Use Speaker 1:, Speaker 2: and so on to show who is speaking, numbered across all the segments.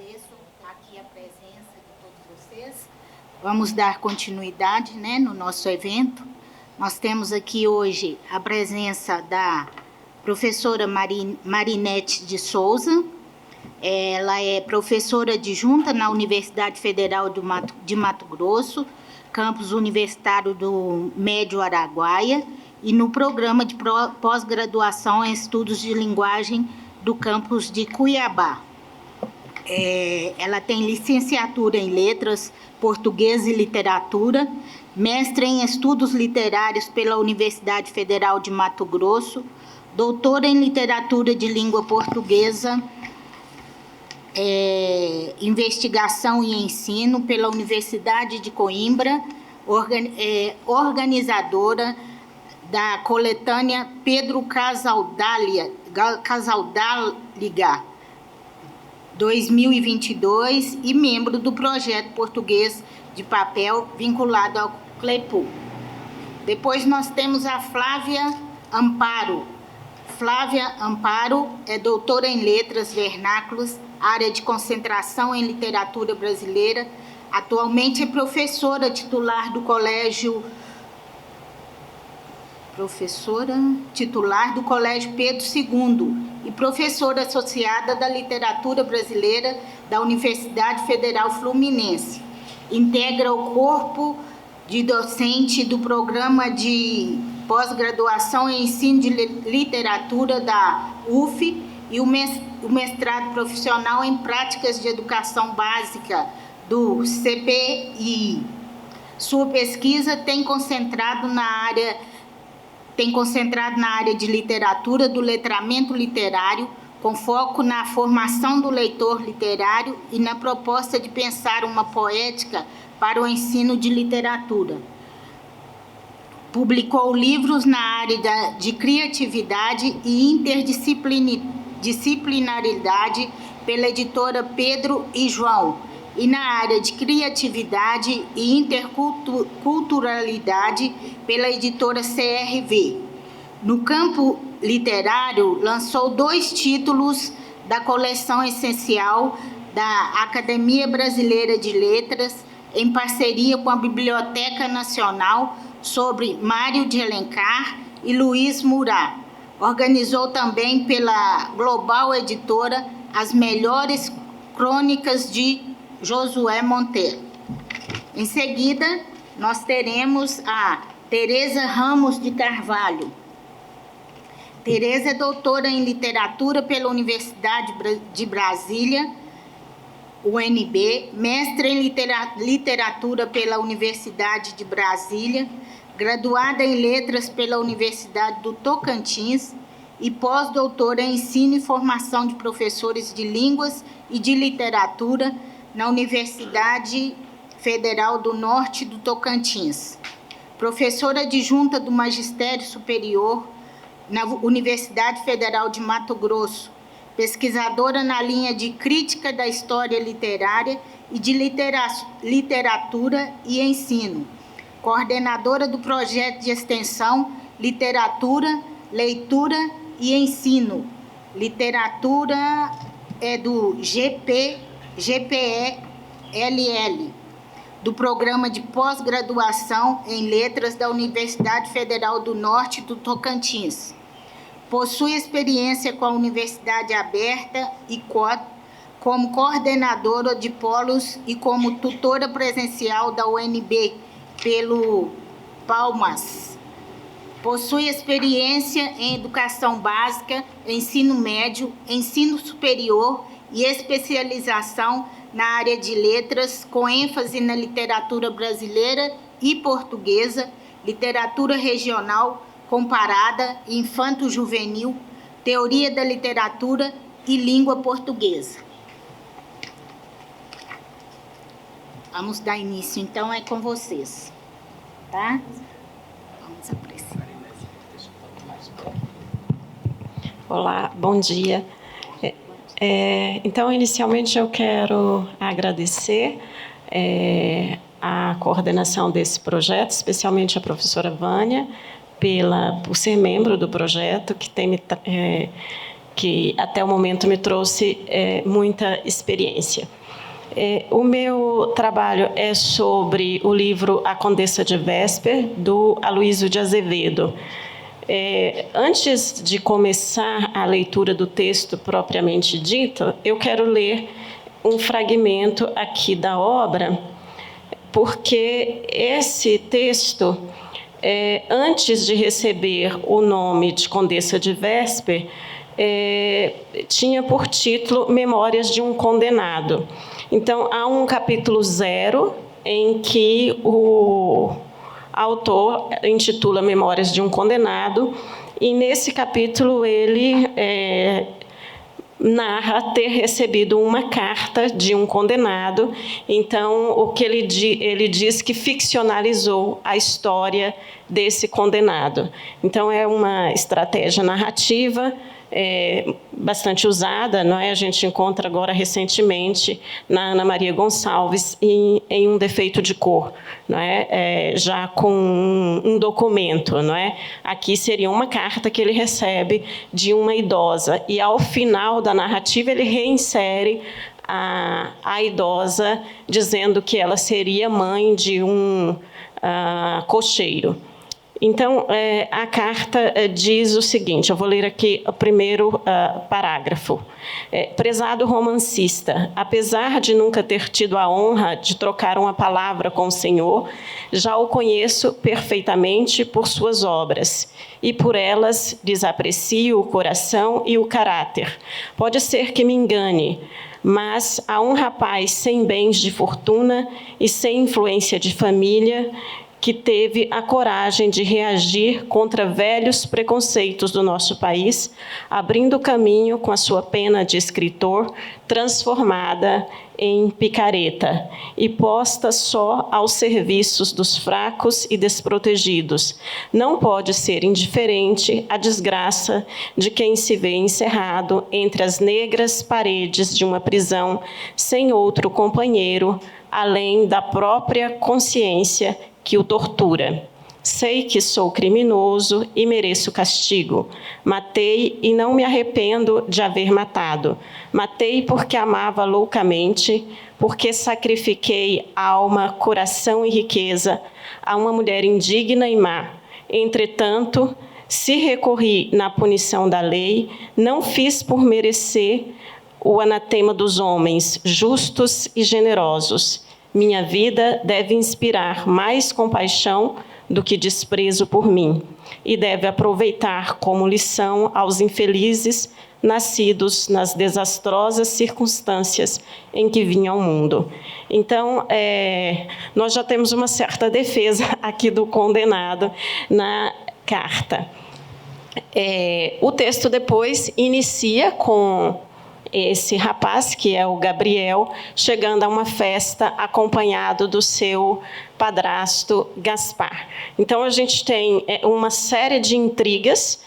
Speaker 1: agradeço aqui a presença de todos vocês. Vamos dar continuidade, no nosso evento. Nós temos aqui hoje a presença da professora Marinete de Souza. Ela é professora adjunta na Universidade Federal de Mato Grosso, campus universitário do Médio Araguaia, e no programa de pós-graduação em estudos de linguagem do campus de Cuiabá. Ela tem licenciatura em letras, português e literatura, mestre em estudos literários pela Universidade Federal de Mato Grosso, doutora em literatura de língua portuguesa, investigação e ensino pela Universidade de Coimbra, organizadora da coletânea Pedro Casaldáliga 2022 e membro do projeto português de papel vinculado ao CLEPU. Depois nós temos a Flávia Amparo. Flávia Amparo é doutora em letras vernáculas, área de concentração em literatura brasileira. Atualmente é professora titular do Colégio Pedro II e professora associada da literatura brasileira da Universidade Federal Fluminense. Integra o corpo de docente do programa de pós-graduação em ensino de literatura da UF e o mestrado profissional em práticas de educação básica do CPI. Sua pesquisa tem concentrado na área de literatura, do letramento literário, com foco na formação do leitor literário e na proposta de pensar uma poética para o ensino de literatura. Publicou livros na área de criatividade e interdisciplinaridade pela editora Pedro e João, e na área de criatividade e interculturalidade pela editora CRV. No campo literário, lançou 2 títulos da coleção essencial da Academia Brasileira de Letras, em parceria com a Biblioteca Nacional, sobre Mário de Alencar e Luiz Murat. Organizou também pela Global Editora as melhores crônicas de Josué Monteiro. Em seguida, nós teremos a Tereza Ramos de Carvalho. Tereza é doutora em literatura pela Universidade de Brasília, UNB, mestre em literatura pela Universidade de Brasília, graduada em letras pela Universidade do Tocantins e pós-doutora em ensino e formação de professores de línguas e de literatura na Universidade Federal do Norte do Tocantins. Professora adjunta do Magistério Superior na Universidade Federal de Mato Grosso, pesquisadora na linha de crítica da história literária e de literatura e ensino, coordenadora do projeto de extensão Literatura, Leitura e Ensino. Literatura é do GPELL, do Programa de Pós-Graduação em Letras da Universidade Federal do Norte do Tocantins. Possui experiência com a Universidade Aberta e como coordenadora de polos e como tutora presencial da UNB pelo Palmas. Possui experiência em educação básica, ensino médio, ensino superior e especialização na área de letras, com ênfase na literatura brasileira e portuguesa, literatura regional comparada, infanto-juvenil, teoria da literatura e língua portuguesa. Vamos dar início, então, é com vocês, tá? Vamos apreciar.
Speaker 2: Olá, bom dia. Então, inicialmente, eu quero agradecer a coordenação desse projeto, especialmente a professora Vânia, por ser membro do projeto, que tem que até o momento me trouxe muita experiência. O meu trabalho é sobre o livro A Condessa de Vesper, do Aloísio de Azevedo. Antes de começar a leitura do texto propriamente dito, eu quero ler um fragmento aqui da obra, porque esse texto, antes de receber o nome de Condessa de Vesper, tinha por título Memórias de um Condenado. Então, há um capítulo 0 em que o autor intitula Memórias de um Condenado, e nesse capítulo ele narra ter recebido uma carta de um condenado. Então, o que ele diz que ficcionalizou a história desse condenado. Então, é uma estratégia narrativa bastante usada, não é? A gente encontra agora recentemente na Ana Maria Gonçalves em Um Defeito de Cor, não é? Já com um documento, não é? Aqui seria uma carta que ele recebe de uma idosa, e ao final da narrativa ele reinsere a idosa dizendo que ela seria mãe de um cocheiro. Então, a carta diz o seguinte, eu vou ler aqui o primeiro parágrafo. Prezado romancista, apesar de nunca ter tido a honra de trocar uma palavra com o Senhor, já o conheço perfeitamente por suas obras, e por elas desaprecio o coração e o caráter. Pode ser que me engane, mas a um rapaz sem bens de fortuna e sem influência de família, que teve a coragem de reagir contra velhos preconceitos do nosso país, abrindo caminho com a sua pena de escritor, transformada em picareta e posta só aos serviços dos fracos e desprotegidos. Não pode ser indiferente à desgraça de quem se vê encerrado entre as negras paredes de uma prisão, sem outro companheiro, além da própria consciência que o tortura. Sei que sou criminoso e mereço castigo. Matei e não me arrependo de haver matado. Matei porque amava loucamente, porque sacrifiquei alma, coração e riqueza a uma mulher indigna e má. Entretanto, se recorri na punição da lei, não fiz por merecer o anatema dos homens, justos e generosos. Minha vida deve inspirar mais compaixão do que desprezo por mim, e deve aproveitar como lição aos infelizes nascidos nas desastrosas circunstâncias em que vinham ao mundo. Então, nós já temos uma certa defesa aqui do condenado na carta. O texto depois inicia com esse rapaz, que é o Gabriel, chegando a uma festa acompanhado do seu padrasto Gaspar. Então, a gente tem uma série de intrigas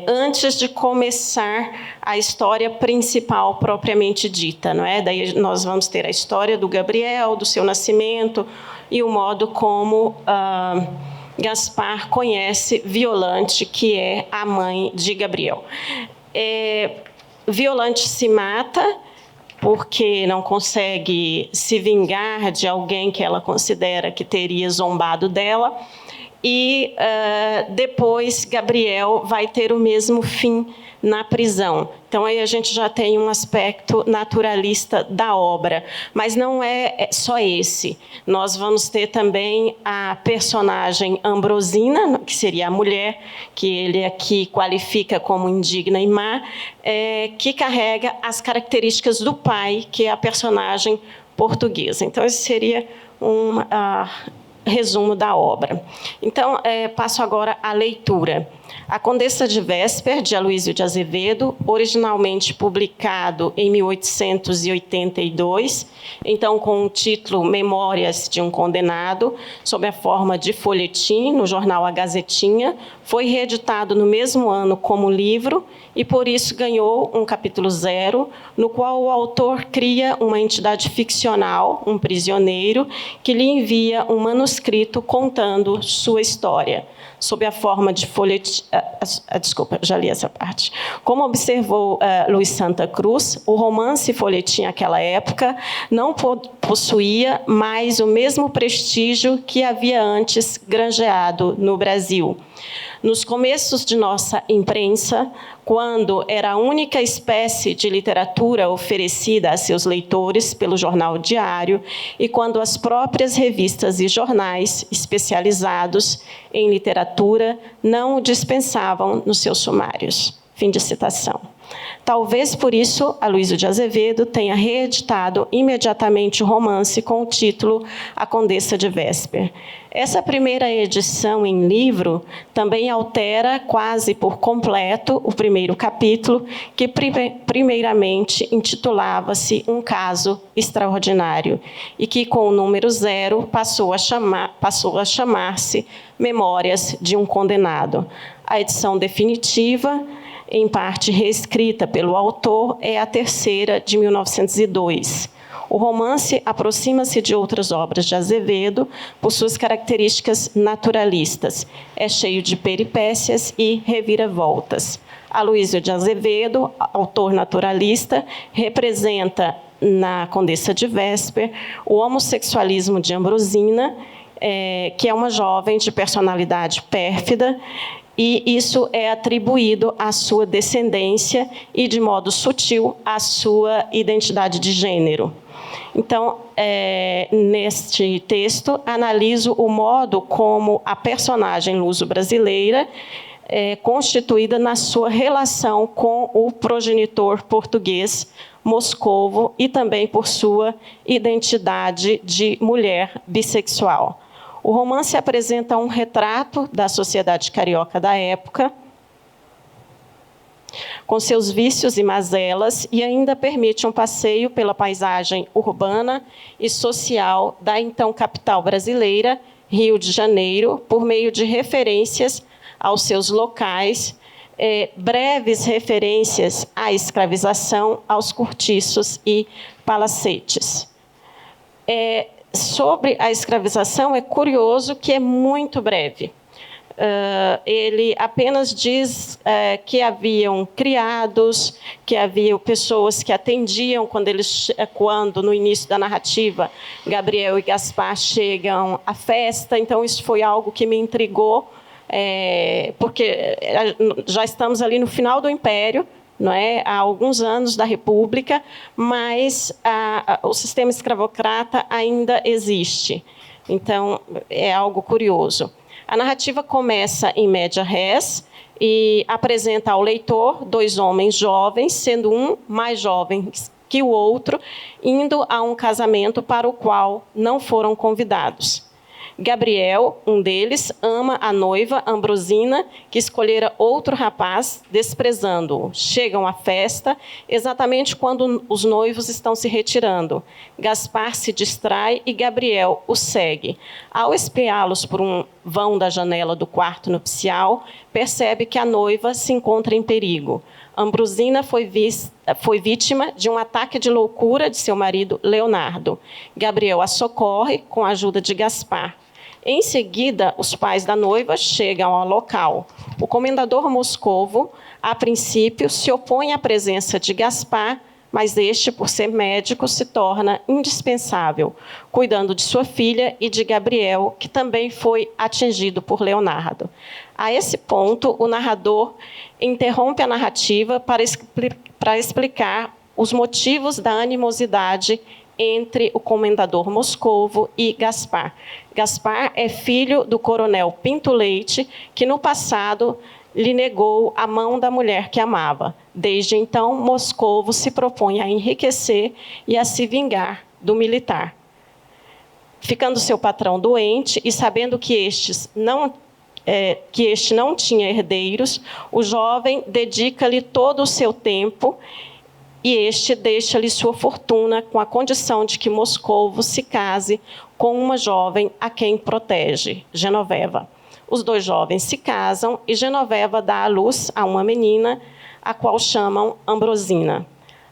Speaker 2: antes de começar a história principal propriamente dita, não é? Daí nós vamos ter a história do Gabriel, do seu nascimento e o modo como Gaspar conhece Violante, que é a mãe de Gabriel. Violante se mata porque não consegue se vingar de alguém que ela considera que teria zombado dela, e depois Gabriel vai ter o mesmo fim na prisão. Então, aí a gente já tem um aspecto naturalista da obra, mas não é só esse. Nós vamos ter também a personagem Ambrosina, que seria a mulher, que ele aqui qualifica como indigna e má, que carrega as características do pai, que é a personagem portuguesa. Então, esse seria um resumo da obra. Então, passo agora à leitura. A Condessa de Vesper, de Aloísio de Azevedo, originalmente publicado em 1882, então com o título Memórias de um Condenado, sob a forma de folhetim, no jornal A Gazetinha, foi reeditado no mesmo ano como livro e, por isso, ganhou um capítulo 0, no qual o autor cria uma entidade ficcional, um prisioneiro, que lhe envia um manuscrito contando sua história. Sob a forma de folhetim, desculpa, já li essa parte. Como observou Luiz Santa Cruz, o romance folhetim naquela época não possuía mais o mesmo prestígio que havia antes granjeado no Brasil. Nos começos de nossa imprensa, quando era a única espécie de literatura oferecida a seus leitores pelo jornal diário e quando as próprias revistas e jornais especializados em literatura não o dispensavam nos seus sumários. Fim de citação. Talvez por isso Aloysio de Azevedo tenha reeditado imediatamente o romance com o título A Condessa de Vésper. Essa primeira edição em livro também altera quase por completo o primeiro capítulo, que primeiramente intitulava-se Um Caso Extraordinário, e que com o número 0 passou a chamar-se Memórias de um Condenado. A edição definitiva, em parte reescrita pelo autor, é a terceira, de 1902. O romance aproxima-se de outras obras de Azevedo por suas características naturalistas. É cheio de peripécias e reviravoltas. Aloysio de Azevedo, autor naturalista, representa na Condessa de Vésper o homossexualismo de Ambrosina, que é uma jovem de personalidade pérfida, e isso é atribuído à sua descendência e, de modo sutil, à sua identidade de gênero. Então, neste texto, analiso o modo como a personagem luso-brasileira é constituída na sua relação com o progenitor português Moscovo e também por sua identidade de mulher bissexual. O romance apresenta um retrato da sociedade carioca da época, com seus vícios e mazelas, e ainda permite um passeio pela paisagem urbana e social da então capital brasileira, Rio de Janeiro, por meio de referências aos seus locais, breves referências à escravização, aos cortiços e palacetes. Sobre a escravização, é curioso que é muito breve. Ele apenas diz que haviam criados, que havia pessoas que atendiam quando, no início da narrativa, Gabriel e Gaspar chegam à festa. Então, isso foi algo que me intrigou, porque já estamos ali no final do Império, não é? Há alguns anos da República, mas o sistema escravocrata ainda existe. Então, é algo curioso. A narrativa começa em média res e apresenta ao leitor dois homens jovens, sendo um mais jovem que o outro, indo a um casamento para o qual não foram convidados. Gabriel, um deles, ama a noiva Ambrosina, que escolhera outro rapaz, desprezando-o. Chegam à festa, exatamente quando os noivos estão se retirando. Gaspar se distrai e Gabriel o segue. Ao espiá-los por um vão da janela do quarto nupcial, percebe que a noiva se encontra em perigo. Ambrosina foi vítima de um ataque de loucura de seu marido, Leonardo. Gabriel a socorre com a ajuda de Gaspar. Em seguida, os pais da noiva chegam ao local. O comendador Moscovo, a princípio, se opõe à presença de Gaspar, mas este, por ser médico, se torna indispensável, cuidando de sua filha e de Gabriel, que também foi atingido por Leonardo. A esse ponto, o narrador interrompe a narrativa para explicar os motivos da animosidade entre o comendador Moscovo e Gaspar. Gaspar é filho do coronel Pinto Leite, que no passado lhe negou a mão da mulher que amava. Desde então, Moscovo se propõe a enriquecer e a se vingar do militar. Ficando seu patrão doente e sabendo que este não tinha herdeiros, o jovem dedica-lhe todo o seu tempo e este deixa-lhe sua fortuna com a condição de que Moscovo se case com uma jovem a quem protege, Genoveva. Os dois jovens se casam e Genoveva dá à luz a uma menina, a qual chamam Ambrosina.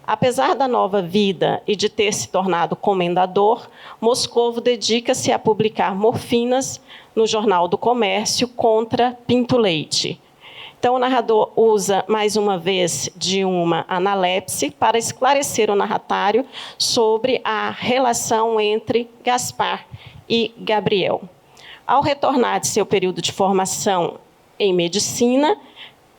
Speaker 2: Apesar da nova vida e de ter se tornado comendador, Moscovo dedica-se a publicar morfinas no Jornal do Comércio contra Pinto Leite. Então, o narrador usa, mais uma vez, de uma analepse para esclarecer o narratário sobre a relação entre Gaspar e Gabriel. Ao retornar de seu período de formação em medicina,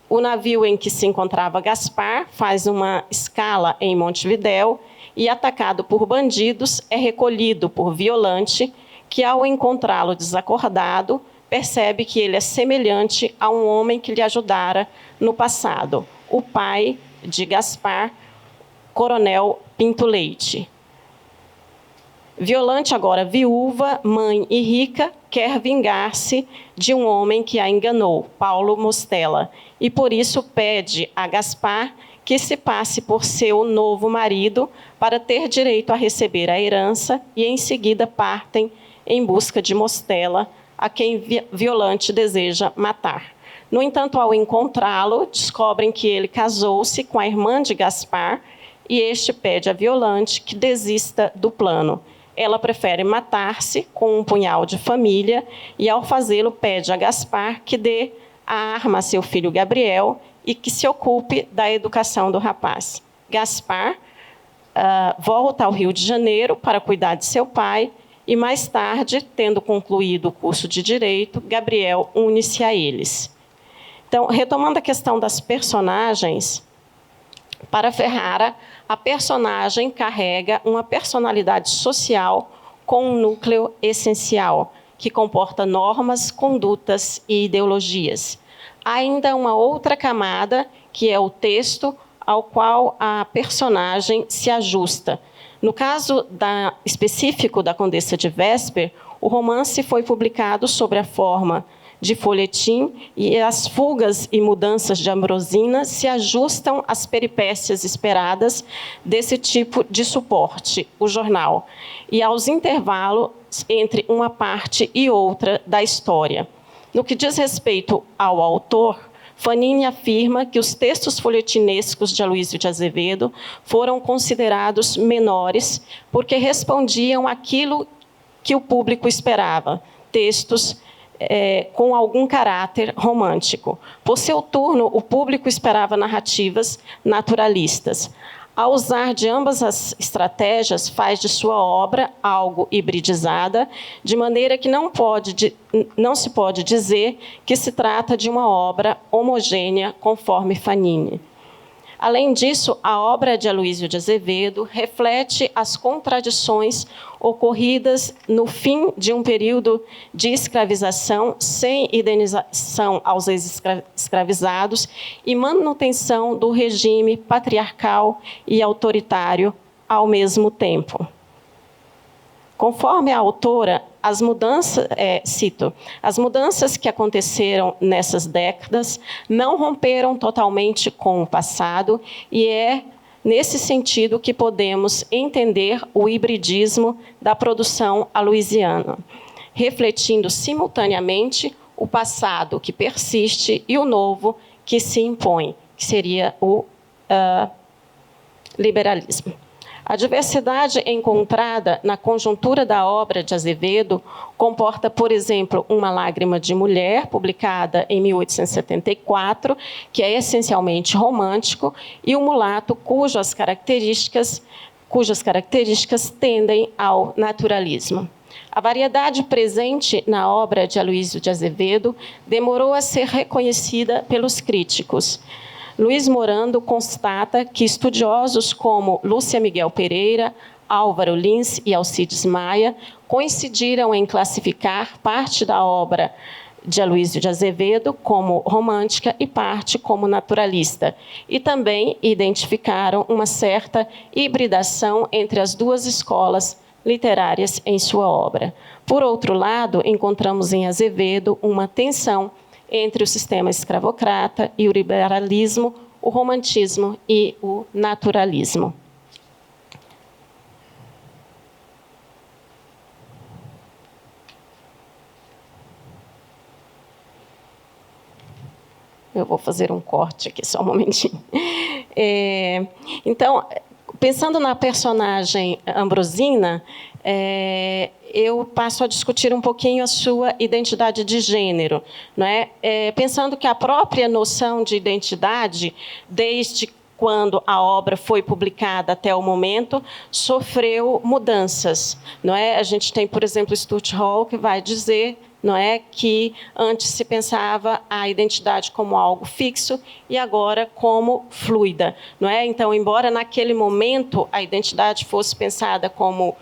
Speaker 2: o navio em que se encontrava Gaspar faz uma escala em Montevidéu e, atacado por bandidos, é recolhido por Violante, que, ao encontrá-lo desacordado, percebe que ele é semelhante a um homem que lhe ajudara no passado, o pai de Gaspar, Coronel Pinto Leite. Violante, agora viúva, mãe e rica, quer vingar-se de um homem que a enganou, Paulo Mostella, e por isso pede a Gaspar que se passe por seu novo marido para ter direito a receber a herança, e em seguida partem em busca de Mostella, a quem Violante deseja matar. No entanto, ao encontrá-lo, descobrem que ele casou-se com a irmã de Gaspar, e este pede a Violante que desista do plano. Ela prefere matar-se com um punhal de família e, ao fazê-lo, pede a Gaspar que dê a arma a seu filho Gabriel e que se ocupe da educação do rapaz. Gaspar volta ao Rio de Janeiro para cuidar de seu pai e, mais tarde, tendo concluído o curso de Direito, Gabriel une-se a eles. Então, retomando a questão das personagens, para Ferrara, a personagem carrega uma personalidade social com um núcleo essencial, que comporta normas, condutas e ideologias. Há ainda uma outra camada, que é o texto ao qual a personagem se ajusta. No caso específico da Condessa de Vésper, o romance foi publicado sob a forma de folhetim, e as fugas e mudanças de Ambrosina se ajustam às peripécias esperadas desse tipo de suporte, o jornal, e aos intervalos entre uma parte e outra da história. No que diz respeito ao autor, Fanini afirma que os textos folhetinescos de Aloysio de Azevedo foram considerados menores porque respondiam àquilo que o público esperava, textos com algum caráter romântico. Por seu turno, o público esperava narrativas naturalistas. Ao usar de ambas as estratégias, faz de sua obra algo hibridizada, de maneira que não se pode dizer que se trata de uma obra homogênea, conforme Fanini. Além disso, a obra de Aloysio de Azevedo reflete as contradições ocorridas no fim de um período de escravização sem indenização aos ex-escravizados e manutenção do regime patriarcal e autoritário ao mesmo tempo. Conforme a autora, as mudanças que aconteceram nessas décadas não romperam totalmente com o passado, e é nesse sentido que podemos entender o hibridismo da produção aloysiana, refletindo simultaneamente o passado que persiste e o novo que se impõe, que seria o liberalismo. A diversidade encontrada na conjuntura da obra de Azevedo comporta, por exemplo, Uma Lágrima de Mulher, publicada em 1874, que é essencialmente romântico, e O Mulato, cujas características tendem ao naturalismo. A variedade presente na obra de Aloysio de Azevedo demorou a ser reconhecida pelos críticos. Luiz Morando constata que estudiosos como Lúcia Miguel Pereira, Álvaro Lins e Alcides Maia coincidiram em classificar parte da obra de Aloysio de Azevedo como romântica e parte como naturalista, e também identificaram uma certa hibridação entre as duas escolas literárias em sua obra. Por outro lado, encontramos em Azevedo uma tensão entre o sistema escravocrata e o liberalismo, o romantismo e o naturalismo. Eu vou fazer um corte aqui, só um momentinho. Então, pensando na personagem Ambrosina, eu passo a discutir um pouquinho a sua identidade de gênero, não é? Pensando que a própria noção de identidade, desde quando a obra foi publicada até o momento, sofreu mudanças, não é? A gente tem, por exemplo, Stuart Hall, que vai dizer, não é, que antes se pensava a identidade como algo fixo e agora como fluida, não é? Então, embora naquele momento a identidade fosse pensada como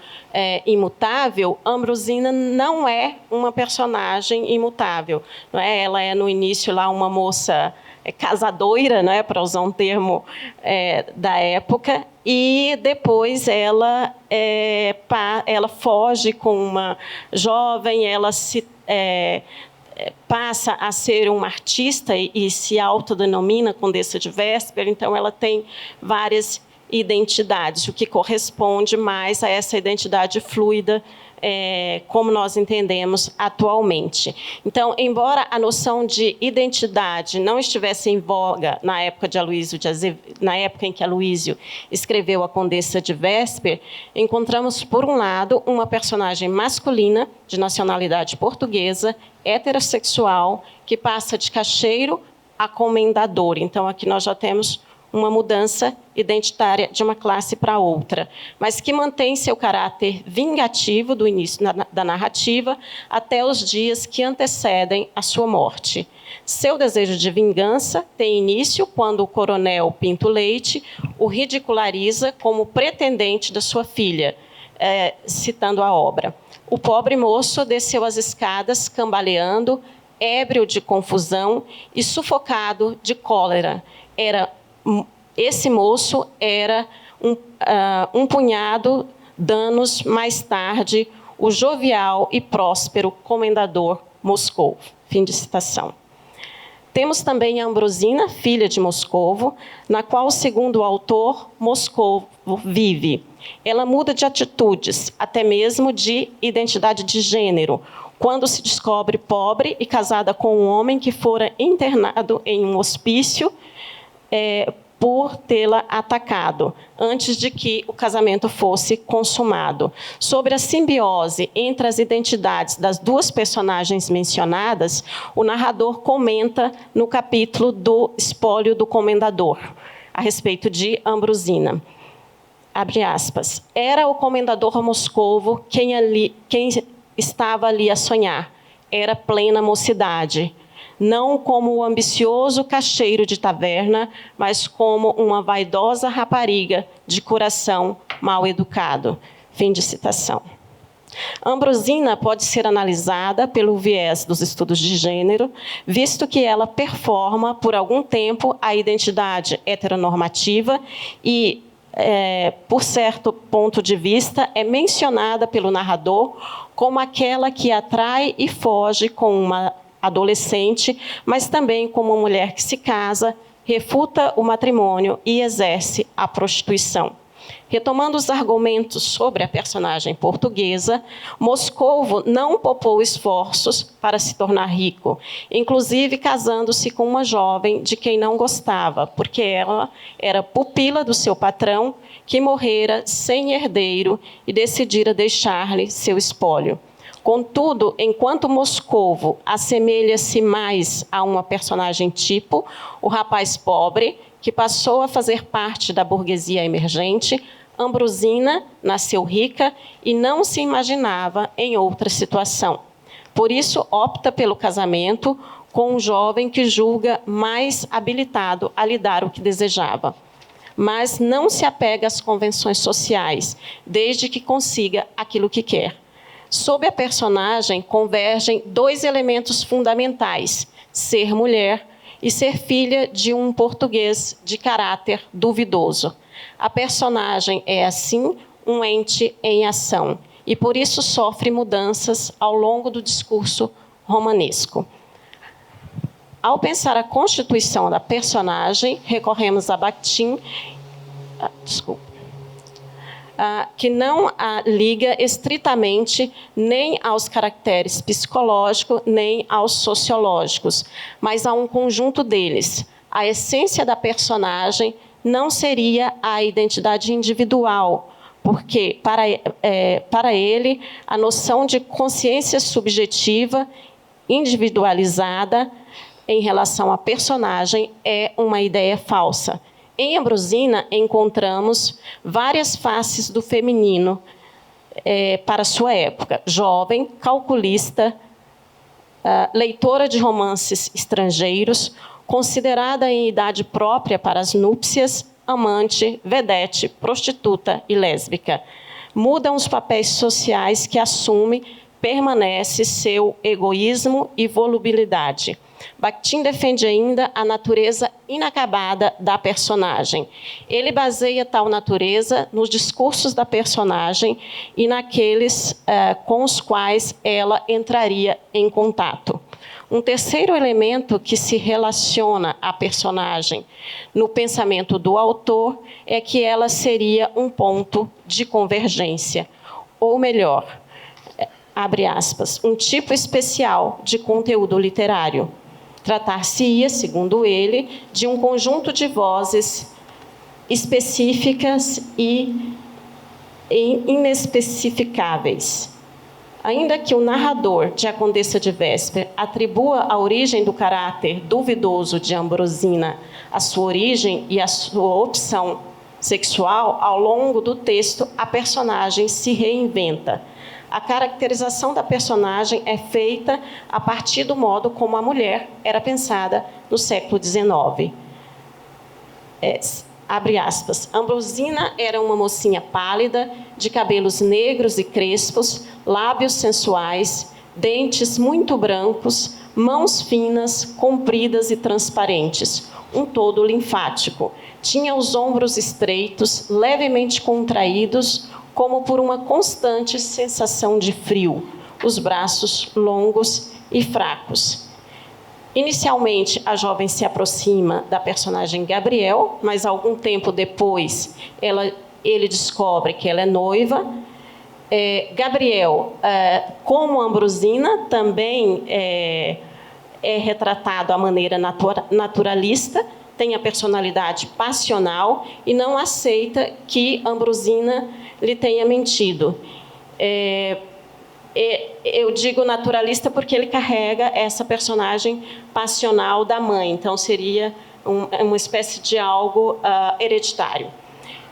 Speaker 2: imutável, Ambrosina não é uma personagem imutável, não é? Ela é no início lá uma moça casadoira, não é, para usar um termo da época, e depois ela foge com uma jovem, ela passa a ser uma artista e se autodenomina Condessa de Vésper, então ela tem várias identidades, o que corresponde mais a essa identidade fluida, como nós entendemos atualmente. Então, embora a noção de identidade não estivesse em voga na época na época em que Aloísio escreveu A Condessa de Vésper, encontramos, por um lado, uma personagem masculina, de nacionalidade portuguesa, heterossexual, que passa de caixeiro a comendador. Então, aqui nós já temos uma mudança identitária de uma classe para outra, mas que mantém seu caráter vingativo do início da narrativa até os dias que antecedem a sua morte. Seu desejo de vingança tem início quando o coronel Pinto Leite o ridiculariza como pretendente da sua filha, citando a obra. O pobre moço desceu as escadas cambaleando, ébrio de confusão e sufocado de cólera. Esse moço era um punhado danos mais tarde, o jovial e próspero comendador Moscovo. Fim de citação. Temos também a Ambrosina, filha de Moscovo, na qual, segundo o autor, Moscovo vive. Ela muda de atitudes, até mesmo de identidade de gênero, quando se descobre pobre e casada com um homem que fora internado em um hospício por tê-la atacado, antes de que o casamento fosse consumado. Sobre a simbiose entre as identidades das duas personagens mencionadas, o narrador comenta no capítulo do Espólio do Comendador, a respeito de Ambrosina. Abre aspas. Era o comendador Moscovo quem estava ali a sonhar. Era plena mocidade. Não como o ambicioso caixeiro de taverna, mas como uma vaidosa rapariga de coração mal educado. Fim de citação. Ambrosina pode ser analisada pelo viés dos estudos de gênero, visto que ela performa, por algum tempo, a identidade heteronormativa e, por certo ponto de vista, é mencionada pelo narrador como aquela que atrai e foge com uma adolescente, mas também como uma mulher que se casa, refuta o matrimônio e exerce a prostituição. Retomando os argumentos sobre a personagem portuguesa, Moscovo não poupou esforços para se tornar rico, inclusive casando-se com uma jovem de quem não gostava, porque ela era pupila do seu patrão, que morrera sem herdeiro e decidira deixar-lhe seu espólio. Contudo, enquanto Moscovo assemelha-se mais a uma personagem tipo, o rapaz pobre, que passou a fazer parte da burguesia emergente, Ambrosina nasceu rica e não se imaginava em outra situação. Por isso, opta pelo casamento com um jovem que julga mais habilitado a lhe dar o que desejava. Mas não se apega às convenções sociais, desde que consiga aquilo que quer. Sob a personagem convergem dois elementos fundamentais: ser mulher e ser filha de um português de caráter duvidoso. A personagem é, assim, um ente em ação e, por isso, sofre mudanças ao longo do discurso romanesco. Ao pensar a constituição da personagem, recorremos a Bakhtin, que não a liga estritamente nem aos caracteres psicológicos, nem aos sociológicos, mas a um conjunto deles. A essência da personagem não seria a identidade individual, porque, para ele, a noção de consciência subjetiva, individualizada, em relação à personagem, é uma ideia falsa. Em Ambrosina, encontramos várias faces do feminino para sua época. Jovem, calculista, leitora de romances estrangeiros, considerada em idade própria para as núpcias, amante, vedete, prostituta e lésbica. Mudam os papéis sociais que assume, permanece seu egoísmo e volubilidade. Bakhtin defende ainda a natureza inacabada da personagem. Ele baseia tal natureza nos discursos da personagem e naqueles com os quais ela entraria em contato. Um terceiro elemento que se relaciona à personagem no pensamento do autor é que ela seria um ponto de convergência, ou melhor, abre aspas, um tipo especial de conteúdo literário. Tratar-se-ia, segundo ele, de um conjunto de vozes específicas e inespecificáveis. Ainda que o narrador de A Condessa de Vésper atribua a origem do caráter duvidoso de Ambrosina à sua origem e à sua opção sexual, ao longo do texto, a personagem se reinventa. A caracterização da personagem é feita a partir do modo como a mulher era pensada no século XIX. Abre aspas. Ambrosina era uma mocinha pálida, de cabelos negros e crespos, lábios sensuais, dentes muito brancos, mãos finas, compridas e transparentes, um todo linfático. Tinha os ombros estreitos, levemente contraídos, como por uma constante sensação de frio, os braços longos e fracos. Inicialmente, a jovem se aproxima da personagem Gabriel, mas algum tempo depois ele descobre que ela é noiva. Gabriel, como Ambrosina, também é retratado à maneira naturalista, tem a personalidade passional e não aceita que Ambrosina lhe tenha mentido. Eu digo naturalista porque ele carrega essa personagem passional da mãe, então seria uma espécie de algo hereditário.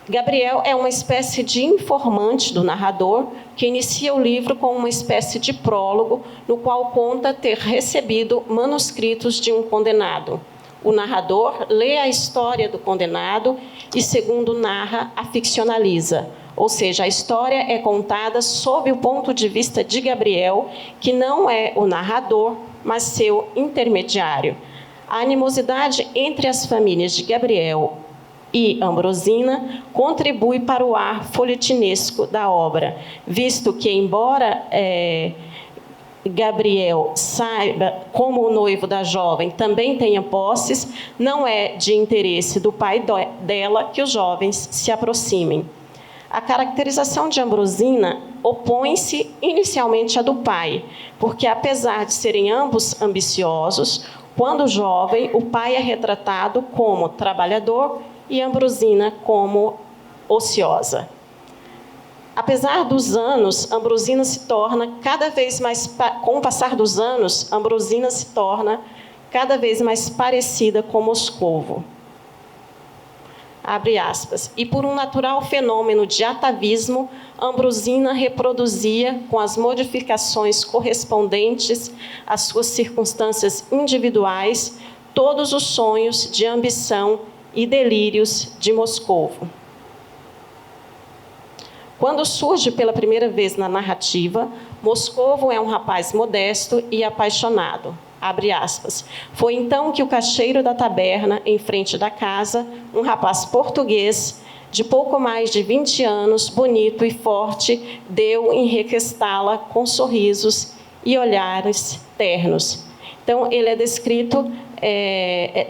Speaker 2: Gabriel é uma espécie de informante do narrador que inicia o livro com uma espécie de prólogo no qual conta ter recebido manuscritos de um condenado. O narrador lê a história do condenado e, segundo narra, a ficcionaliza. Ou seja, a história é contada sob o ponto de vista de Gabriel, que não é o narrador, mas seu intermediário. A animosidade entre as famílias de Gabriel e Ambrosina contribui para o ar folhetinesco da obra, visto que, embora Gabriel saiba, como o noivo da jovem também tenha posses, não é de interesse do pai dela que os jovens se aproximem. A caracterização de Ambrosina opõe-se inicialmente à do pai, porque, apesar de serem ambos ambiciosos, quando jovem, o pai é retratado como trabalhador e Ambrosina como ociosa. Apesar dos anos, Ambrosina se torna cada vez mais, com o passar dos anos, Ambrosina se torna cada vez mais parecida com Moscovo. Abre aspas. E por um natural fenômeno de atavismo, Ambrosina reproduzia, com as modificações correspondentes às suas circunstâncias individuais, todos os sonhos de ambição e delírios de Moscovo. Quando surge pela primeira vez na narrativa, Moscovo é um rapaz modesto e apaixonado. Abre aspas. Foi então que o caixeiro da taberna, em frente da casa, um rapaz português, de pouco mais de 20 anos, bonito e forte, deu em requestá-la com sorrisos e olhares ternos. Então, ele é descrito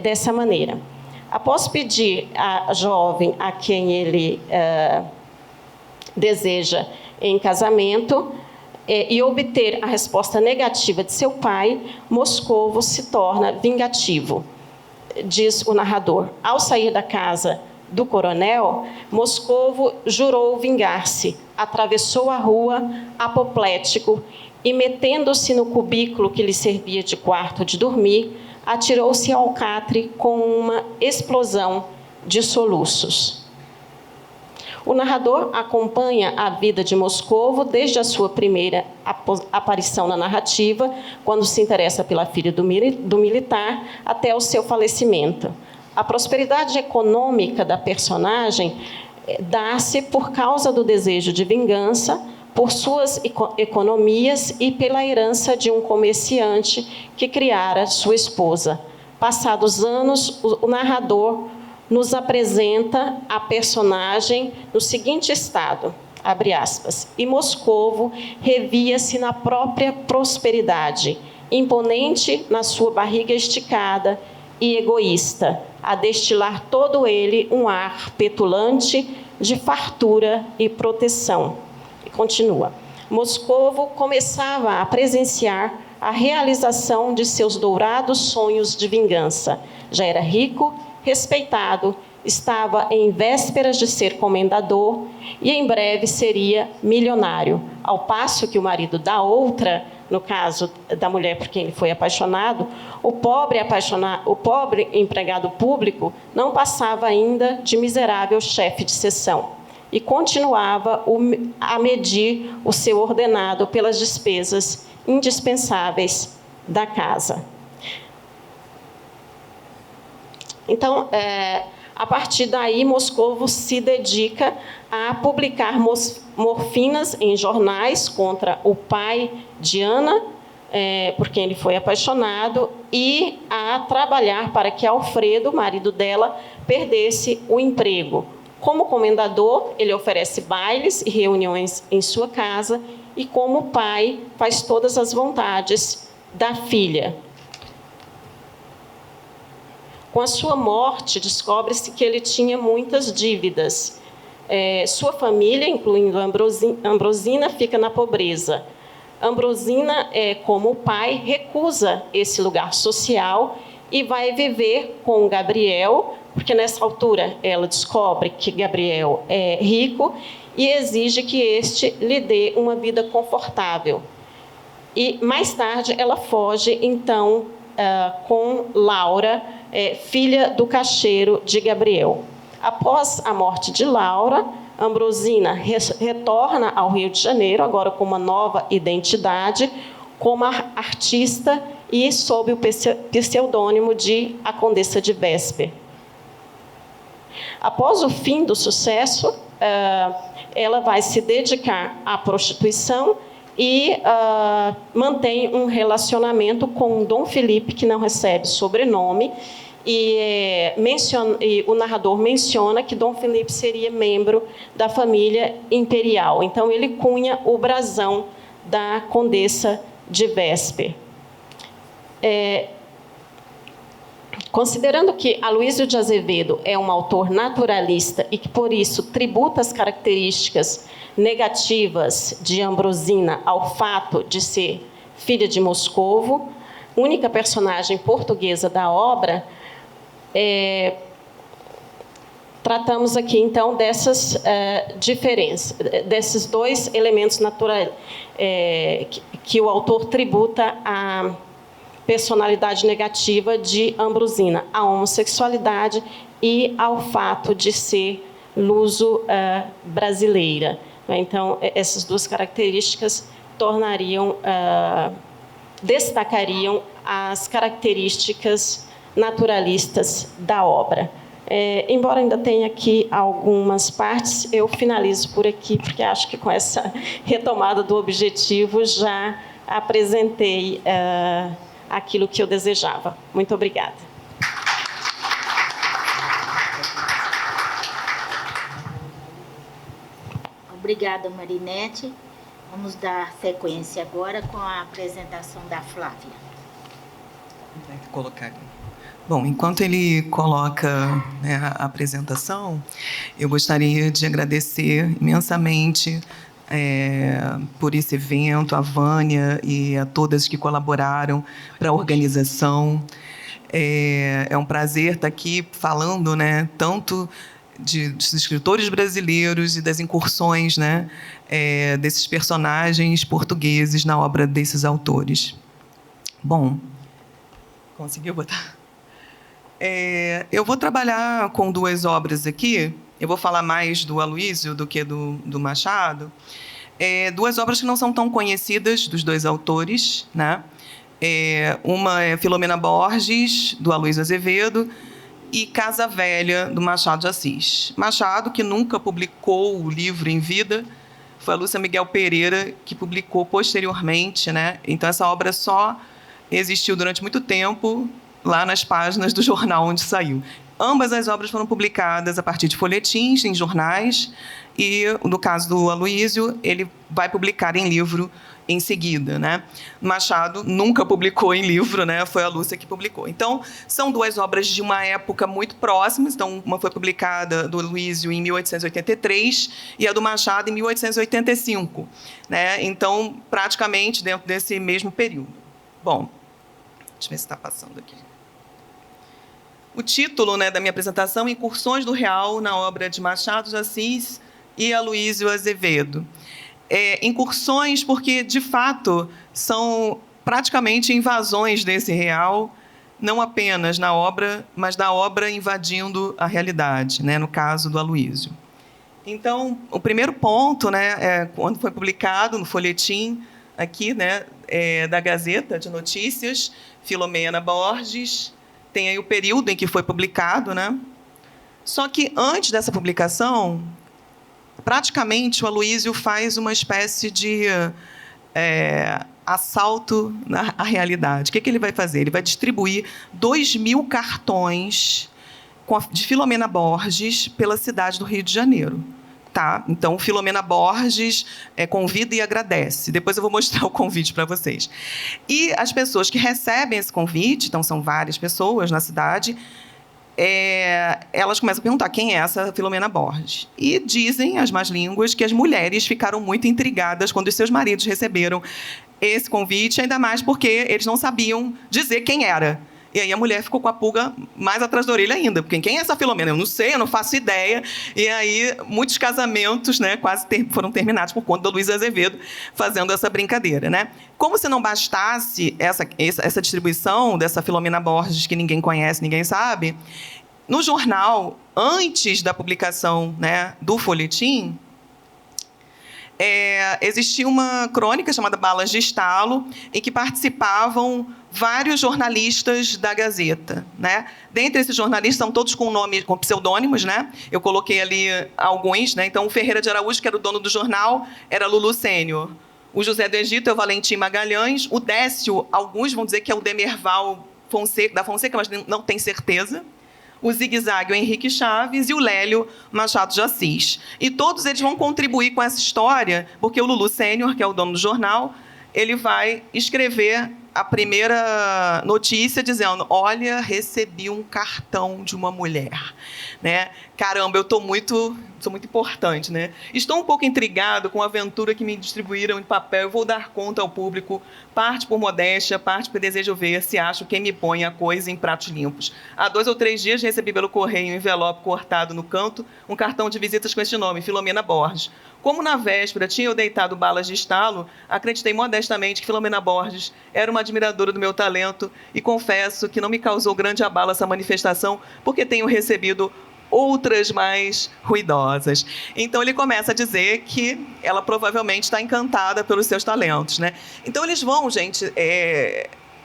Speaker 2: dessa maneira. Após pedir à jovem a quem ele deseja em casamento, e obter a resposta negativa de seu pai, Moscovo se torna vingativo. Diz o narrador, ao sair da casa do coronel, Moscovo jurou vingar-se, atravessou a rua, apoplético, e, metendo-se no cubículo que lhe servia de quarto de dormir, atirou-se ao catre com uma explosão de soluços. O narrador acompanha a vida de Moscovo desde a sua primeira aparição na narrativa, quando se interessa pela filha do militar, até o seu falecimento. A prosperidade econômica da personagem dá-se por causa do desejo de vingança, por suas economias e pela herança de um comerciante que criara sua esposa. Passados anos, o narrador nos apresenta a personagem no seguinte estado, abre aspas, e Moscovo revia-se na própria prosperidade, imponente na sua barriga esticada e egoísta, a destilar todo ele um ar petulante de fartura e proteção. Continua. Moscovo começava a presenciar a realização de seus dourados sonhos de vingança. Já era rico, respeitado, estava em vésperas de ser comendador e em breve seria milionário, ao passo que o marido da outra, no caso da mulher por quem ele foi apaixonado, o pobre empregado público não passava ainda de miserável chefe de seção e continuava a medir o seu ordenado pelas despesas indispensáveis da casa. Então, a partir daí, Moscovo se dedica a publicar morfinas em jornais contra o pai de Ana, por quem ele foi apaixonado, e a trabalhar para que Alfredo, marido dela, perdesse o emprego. Como comendador, ele oferece bailes e reuniões em sua casa e, como pai, faz todas as vontades da filha. Com a sua morte, descobre-se que ele tinha muitas dívidas. Sua família, incluindo Ambrosina, fica na pobreza. Ambrosina, como o pai, recusa esse lugar social e vai viver com Gabriel, porque nessa altura ela descobre que Gabriel é rico e exige que este lhe dê uma vida confortável. E mais tarde ela foge, então, com Laura, filha do caixeiro de Gabriel. Após a morte de Laura, Ambrosina retorna ao Rio de Janeiro, agora com uma nova identidade, como artista e sob o pseudônimo de A Condessa de Vesper. Após o fim do sucesso, ela vai se dedicar à prostituição e mantém um relacionamento com Dom Felipe, que não recebe sobrenome, e o narrador menciona que Dom Felipe seria membro da família imperial. Então, ele cunha o brasão da Condessa de Vesper. Considerando que Aloysio de Azevedo é um autor naturalista e que, por isso, tributa as características negativas de Ambrosina ao fato de ser filha de Moscovo, única personagem portuguesa da obra, tratamos aqui, então, dessas diferenças, desses dois elementos naturais que o autor tributa à personalidade negativa de Ambrosina, a homossexualidade e ao fato de ser luso-brasileira. Então, essas duas características destacariam as características naturalistas da obra. Embora ainda tenha aqui algumas partes, eu finalizo por aqui, porque acho que com essa retomada do objetivo já apresentei aquilo que eu desejava. Muito obrigada.
Speaker 1: Obrigada, Marinete. Vamos dar sequência agora com a apresentação da Flávia.
Speaker 3: Tem que colocar aqui. Bom, enquanto ele coloca, né, a apresentação, eu gostaria de agradecer imensamente por esse evento, a Vânia e a todas que colaboraram para a organização. É um prazer estar aqui falando, né, tanto dos escritores brasileiros e das incursões, né, desses personagens portugueses na obra desses autores. Bom, conseguiu botar? Eu vou trabalhar com duas obras aqui. Eu vou falar mais do Aloísio do que do Machado. Duas obras que não são tão conhecidas dos dois autores, né? Uma é Filomena Borges, do Aloísio Azevedo, e Casa Velha, do Machado de Assis. Machado, que nunca publicou o livro em vida, foi a Lúcia Miguel Pereira que publicou posteriormente, né? Então, essa obra só existiu durante muito tempo lá nas páginas do jornal onde saiu. Ambas as obras foram publicadas a partir de folhetins em jornais e, no caso do Aloísio, ele vai publicar em livro em seguida, né? Machado nunca publicou em livro, né? Foi a Lúcia que publicou. Então, são duas obras de uma época muito próximas. Então, uma foi publicada do Aloísio em 1883 e a do Machado em 1885, né? Então, praticamente dentro desse mesmo período. Bom, deixa eu ver se está passando aqui. O título, né, da minha apresentação, Incursões do Real na obra de Machado de Assis e Aloísio Azevedo. Incursões porque, de fato, são praticamente invasões desse real, não apenas na obra, mas da obra invadindo a realidade, né, no caso do Aloísio. Então, o primeiro ponto, né, quando foi publicado no folhetim aqui, né, da Gazeta de Notícias, Filomena Borges, tem aí o período em que foi publicado, né? Só que antes dessa publicação, praticamente o Aloísio faz uma espécie de assalto à realidade. O que ele vai fazer? Ele vai distribuir 2.000 cartões de Filomena Borges pela cidade do Rio de Janeiro. Tá? Então, Filomena Borges convida e agradece. Depois eu vou mostrar o convite para vocês. E as pessoas que recebem esse convite, então são várias pessoas na cidade, elas começam a perguntar quem é essa Filomena Borges. E dizem as más línguas que as mulheres ficaram muito intrigadas quando os seus maridos receberam esse convite, ainda mais porque eles não sabiam dizer quem era. E aí a mulher ficou com a pulga mais atrás da orelha ainda. Porque quem é essa Filomena? Eu não sei, eu não faço ideia. E aí muitos casamentos, né, quase foram terminados por conta do Aloísio Azevedo fazendo essa brincadeira, né? Como se não bastasse essa distribuição dessa Filomena Borges que ninguém conhece, ninguém sabe, no jornal, antes da publicação, né, do folhetim, existia uma crônica chamada Balas de Estalo, em que participavam vários jornalistas da Gazeta, né? Dentre esses jornalistas, são todos com pseudônimos, né? Eu coloquei ali alguns, né? Então, o Ferreira de Araújo, que era o dono do jornal, era Lulu Sênior. O José do Egito é o Valentim Magalhães. O Décio, alguns vão dizer que é o Demerval da Fonseca, mas não tem certeza. O Zigue-Zague, o Henrique Chaves, e o Lélio Machado de Assis. E todos eles vão contribuir com essa história, porque o Lulu Sênior, que é o dono do jornal, ele vai escrever a primeira notícia dizendo: olha, recebi um cartão de uma mulher, né? Caramba, sou muito importante, né? Estou um pouco intrigado com a aventura que me distribuíram em papel. Eu vou dar conta ao público, parte por modéstia, parte por desejo ver se acho quem me põe a coisa em pratos limpos. Há 2 ou 3 dias recebi pelo correio um envelope cortado no canto, um cartão de visitas com este nome, Filomena Borges. Como na véspera tinha eu deitado balas de estalo, acreditei modestamente que Filomena Borges era uma admiradora do meu talento e confesso que não me causou grande abalo essa manifestação, porque tenho recebido outras mais ruidosas. Então, ele começa a dizer que ela provavelmente está encantada pelos seus talentos, né? Então, eles vão, gente,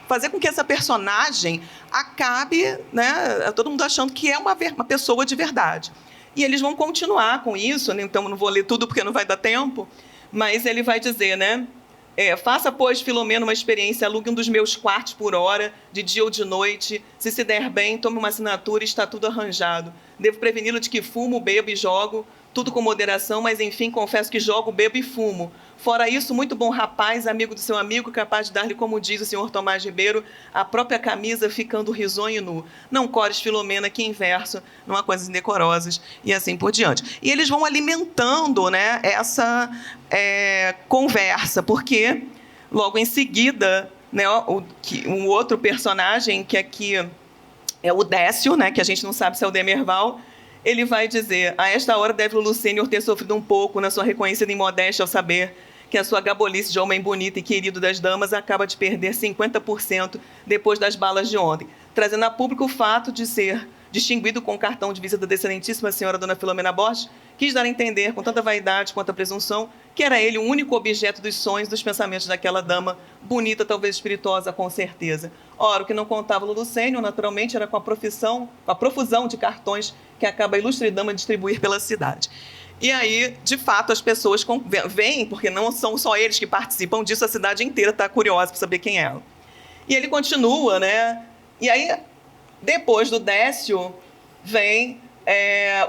Speaker 3: fazer com que essa personagem acabe, né, todo mundo achando que é uma pessoa de verdade. E eles vão continuar com isso, né? Então, não vou ler tudo porque não vai dar tempo, mas ele vai dizer, né? Faça, pois, Filomena, uma experiência, alugue um dos meus quartos por hora, de dia ou de noite. Se der bem, tome uma assinatura e está tudo arranjado. Devo preveni-lo de que fumo, bebo e jogo, tudo com moderação, mas, enfim, confesso que jogo, bebo e fumo. Fora isso, muito bom rapaz, amigo do seu amigo, capaz de dar-lhe, como diz o senhor Tomás Ribeiro, a própria camisa ficando risonho e nu. Não cores, Filomena, que inverso, não há coisas indecorosas, e assim por diante. E eles vão alimentando, né, essa conversa, porque logo em seguida, né, um outro personagem, que aqui é o Décio, né, que a gente não sabe se é o Demerval, ele vai dizer: a esta hora deve o Lucênio ter sofrido um pouco na sua reconhecida imodéstia ao saber que a sua gabolice de homem bonito e querido das damas acaba de perder 50% depois das balas de ontem, trazendo a público o fato de ser distinguido com o cartão de visita da excelentíssima senhora Dona Filomena Borges, quis dar a entender, com tanta vaidade quanto a presunção, que era ele o único objeto dos sonhos, dos pensamentos daquela dama, bonita, talvez espirituosa, com certeza. Ora, o que não contava o Lucênio, naturalmente, era com a profusão de cartões que acaba a ilustre dama distribuir pela cidade. E aí, de fato, as pessoas vêm, porque não são só eles que participam disso, a cidade inteira está curiosa para saber quem é ela. E ele continua, né? E aí, depois do Décio, vem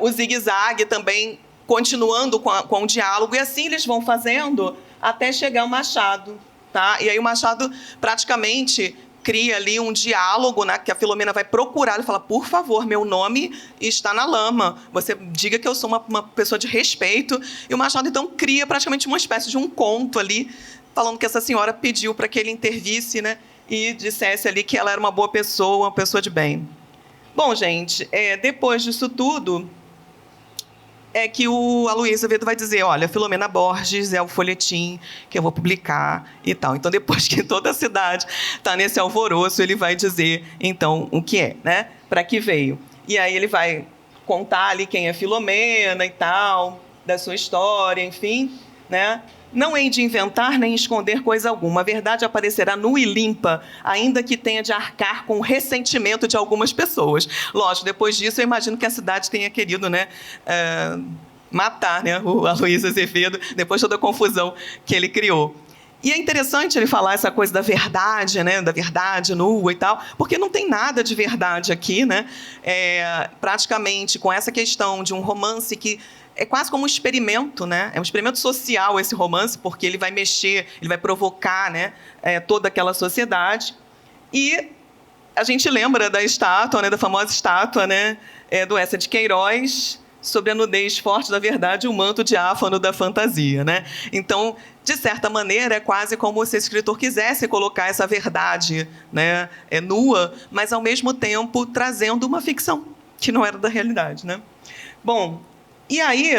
Speaker 3: o zigue-zague também, continuando com o diálogo, e assim eles vão fazendo até chegar ao Machado, tá? E aí o Machado praticamente cria ali um diálogo, né, que a Filomena vai procurar, ele fala: por favor, meu nome está na lama, você diga que eu sou uma pessoa de respeito. E o Machado, então, cria praticamente uma espécie de um conto ali, falando que essa senhora pediu para que ele intervisse, né, e dissesse ali que ela era uma boa pessoa, uma pessoa de bem. Bom, gente, depois disso tudo, é que o Aloysio Azevedo vai dizer: olha, Filomena Borges é o folhetim que eu vou publicar e tal. Então, depois que toda a cidade está nesse alvoroço, ele vai dizer, então, o que é, né? Para que veio. E aí ele vai contar ali quem é Filomena e tal, da sua história, enfim, né? Não hei de inventar nem esconder coisa alguma. A verdade aparecerá nua e limpa, ainda que tenha de arcar com o ressentimento de algumas pessoas. Lógico, depois disso, eu imagino que a cidade tenha querido, né, matar, né, o Aloysio Azevedo, depois de toda a confusão que ele criou. E é interessante ele falar essa coisa da verdade, né, da verdade nua e tal, porque não tem nada de verdade aqui, né? Praticamente, com essa questão de um romance que é quase como um experimento, né? É um experimento social esse romance, porque ele vai mexer, ele vai provocar, né, toda aquela sociedade. E a gente lembra da estátua, né, da famosa estátua, né, do Eça de Queiroz, sobre a nudez forte da verdade e o manto diáfano da fantasia, né? Então, de certa maneira, é quase como se esse escritor quisesse colocar essa verdade, né, nua, mas, ao mesmo tempo, trazendo uma ficção que não era da realidade, né? Bom, e aí,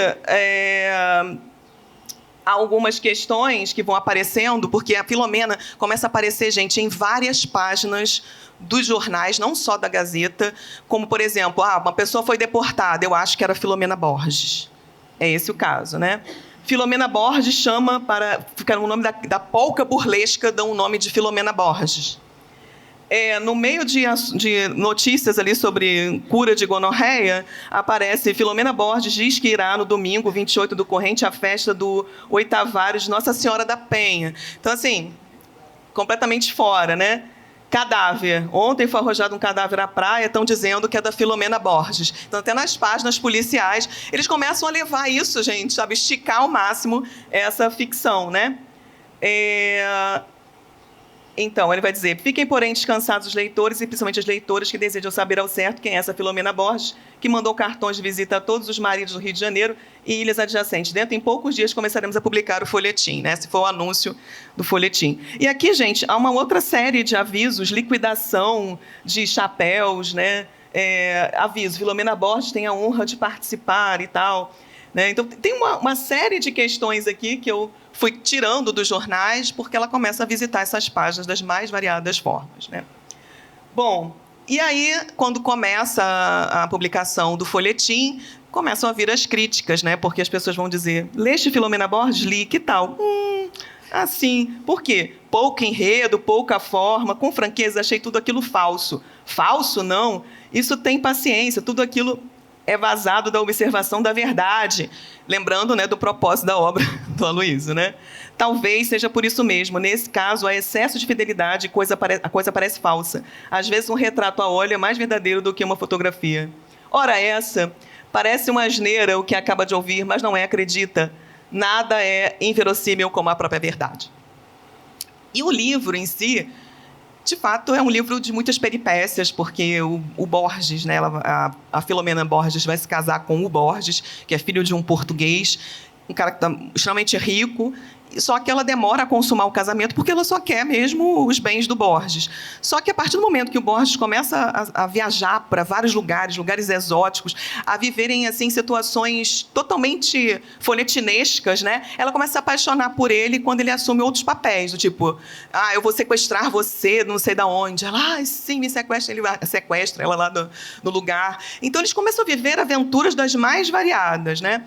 Speaker 3: há algumas questões que vão aparecendo, porque a Filomena começa a aparecer, gente, em várias páginas dos jornais, não só da Gazeta, como, por exemplo, uma pessoa foi deportada, eu acho que era Filomena Borges. É esse o caso, né? Filomena Borges chama para ficar o nome da polca burlesca, dão o nome de Filomena Borges. No meio de notícias ali sobre cura de gonorreia, aparece: Filomena Borges diz que irá no domingo 28 do corrente à festa do oitavário de Nossa Senhora da Penha. Então, assim, completamente fora, né? Cadáver. Ontem foi arrojado um cadáver à praia, estão dizendo que é da Filomena Borges. Então, até nas páginas policiais, eles começam a levar isso, gente, sabe? Esticar ao máximo essa ficção, né? Então, ele vai dizer: fiquem, porém, descansados os leitores, e principalmente as leitoras que desejam saber ao certo quem é essa Filomena Borges, que mandou cartões de visita a todos os maridos do Rio de Janeiro e ilhas adjacentes. Dentro, em poucos dias, começaremos a publicar o folhetim, né? Esse foi o anúncio do folhetim. E aqui, gente, há uma outra série de avisos: liquidação de chapéus, né? Aviso: Filomena Borges tem a honra de participar e tal, né? Então, tem uma série de questões aqui que eu fui tirando dos jornais, porque ela começa a visitar essas páginas das mais variadas formas, né? Bom, e aí, quando começa a publicação do folhetim, começam a vir as críticas, né? Porque as pessoas vão dizer: leste Filomena Borges? Li, que tal? Assim. Por quê? Pouco enredo, pouca forma, com franqueza, achei tudo aquilo falso. Falso, não. Isso tem paciência, tudo aquilo é vazado da observação da verdade. Lembrando, né, do propósito da obra do Aloysio, né? Talvez seja por isso mesmo. Nesse caso, há excesso de fidelidade e a coisa parece falsa. Às vezes, um retrato a óleo é mais verdadeiro do que uma fotografia. Ora essa, parece uma asneira o que acaba de ouvir, mas não é, acredita. Nada é inverossímil como a própria verdade. E o livro em si, de fato, é um livro de muitas peripécias, porque o Borges, né, a Filomena Borges vai se casar com o Borges, que é filho de um português, um cara que está extremamente rico, Só que ela demora a consumar o casamento porque ela só quer mesmo os bens do Borges. Só que a partir do momento que o Borges começa a viajar para vários lugares, lugares exóticos, a viverem assim situações totalmente folhetinescas, né? Ela começa a se apaixonar por ele quando ele assume outros papéis, do tipo, eu vou sequestrar você, não sei de onde. Ela, sim, me sequestra, ele sequestra ela lá no lugar. Então eles começam a viver aventuras das mais variadas, né?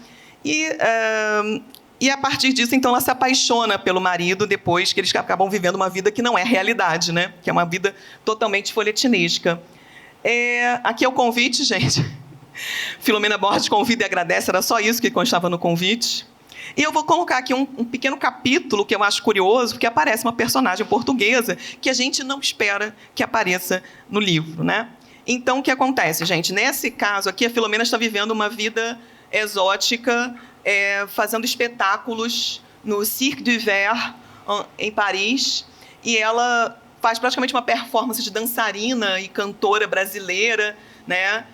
Speaker 3: E a partir disso, então, ela se apaixona pelo marido depois que eles acabam vivendo uma vida que não é realidade, né? Que é uma vida totalmente folhetinesca. Aqui é o convite, gente. Filomena Borges convida e agradece, era só isso que constava no convite. E eu vou colocar aqui um pequeno capítulo que eu acho curioso, porque aparece uma personagem portuguesa que a gente não espera que apareça no livro, né? Então, o que acontece, gente? Nesse caso aqui, a Filomena está vivendo uma vida exótica, fazendo espetáculos no Cirque du Verre, em Paris, e ela faz praticamente uma performance de dançarina e cantora brasileira, né?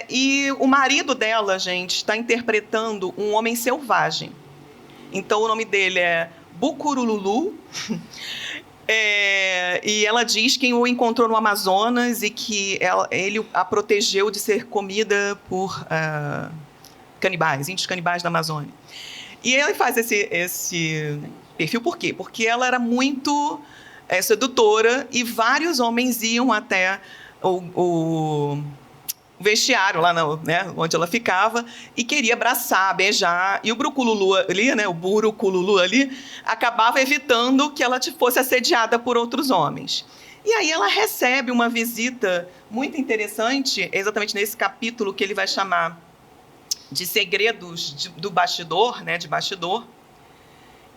Speaker 3: E o marido dela, gente, está interpretando um homem selvagem. Então, o nome dele é Bukurululu. E ela diz que o encontrou no Amazonas e que ele a protegeu de ser comida por canibais, índios canibais da Amazônia. E ele faz esse perfil por quê? Porque ela era muito sedutora e vários homens iam até o vestiário lá, né, onde ela ficava, e queria abraçar, beijar, e o Burukululu ali, né, o Burukululu ali, acabava evitando que ela fosse assediada por outros homens. E aí ela recebe uma visita muito interessante, exatamente nesse capítulo que ele vai chamar de segredos do bastidor, né, de bastidor.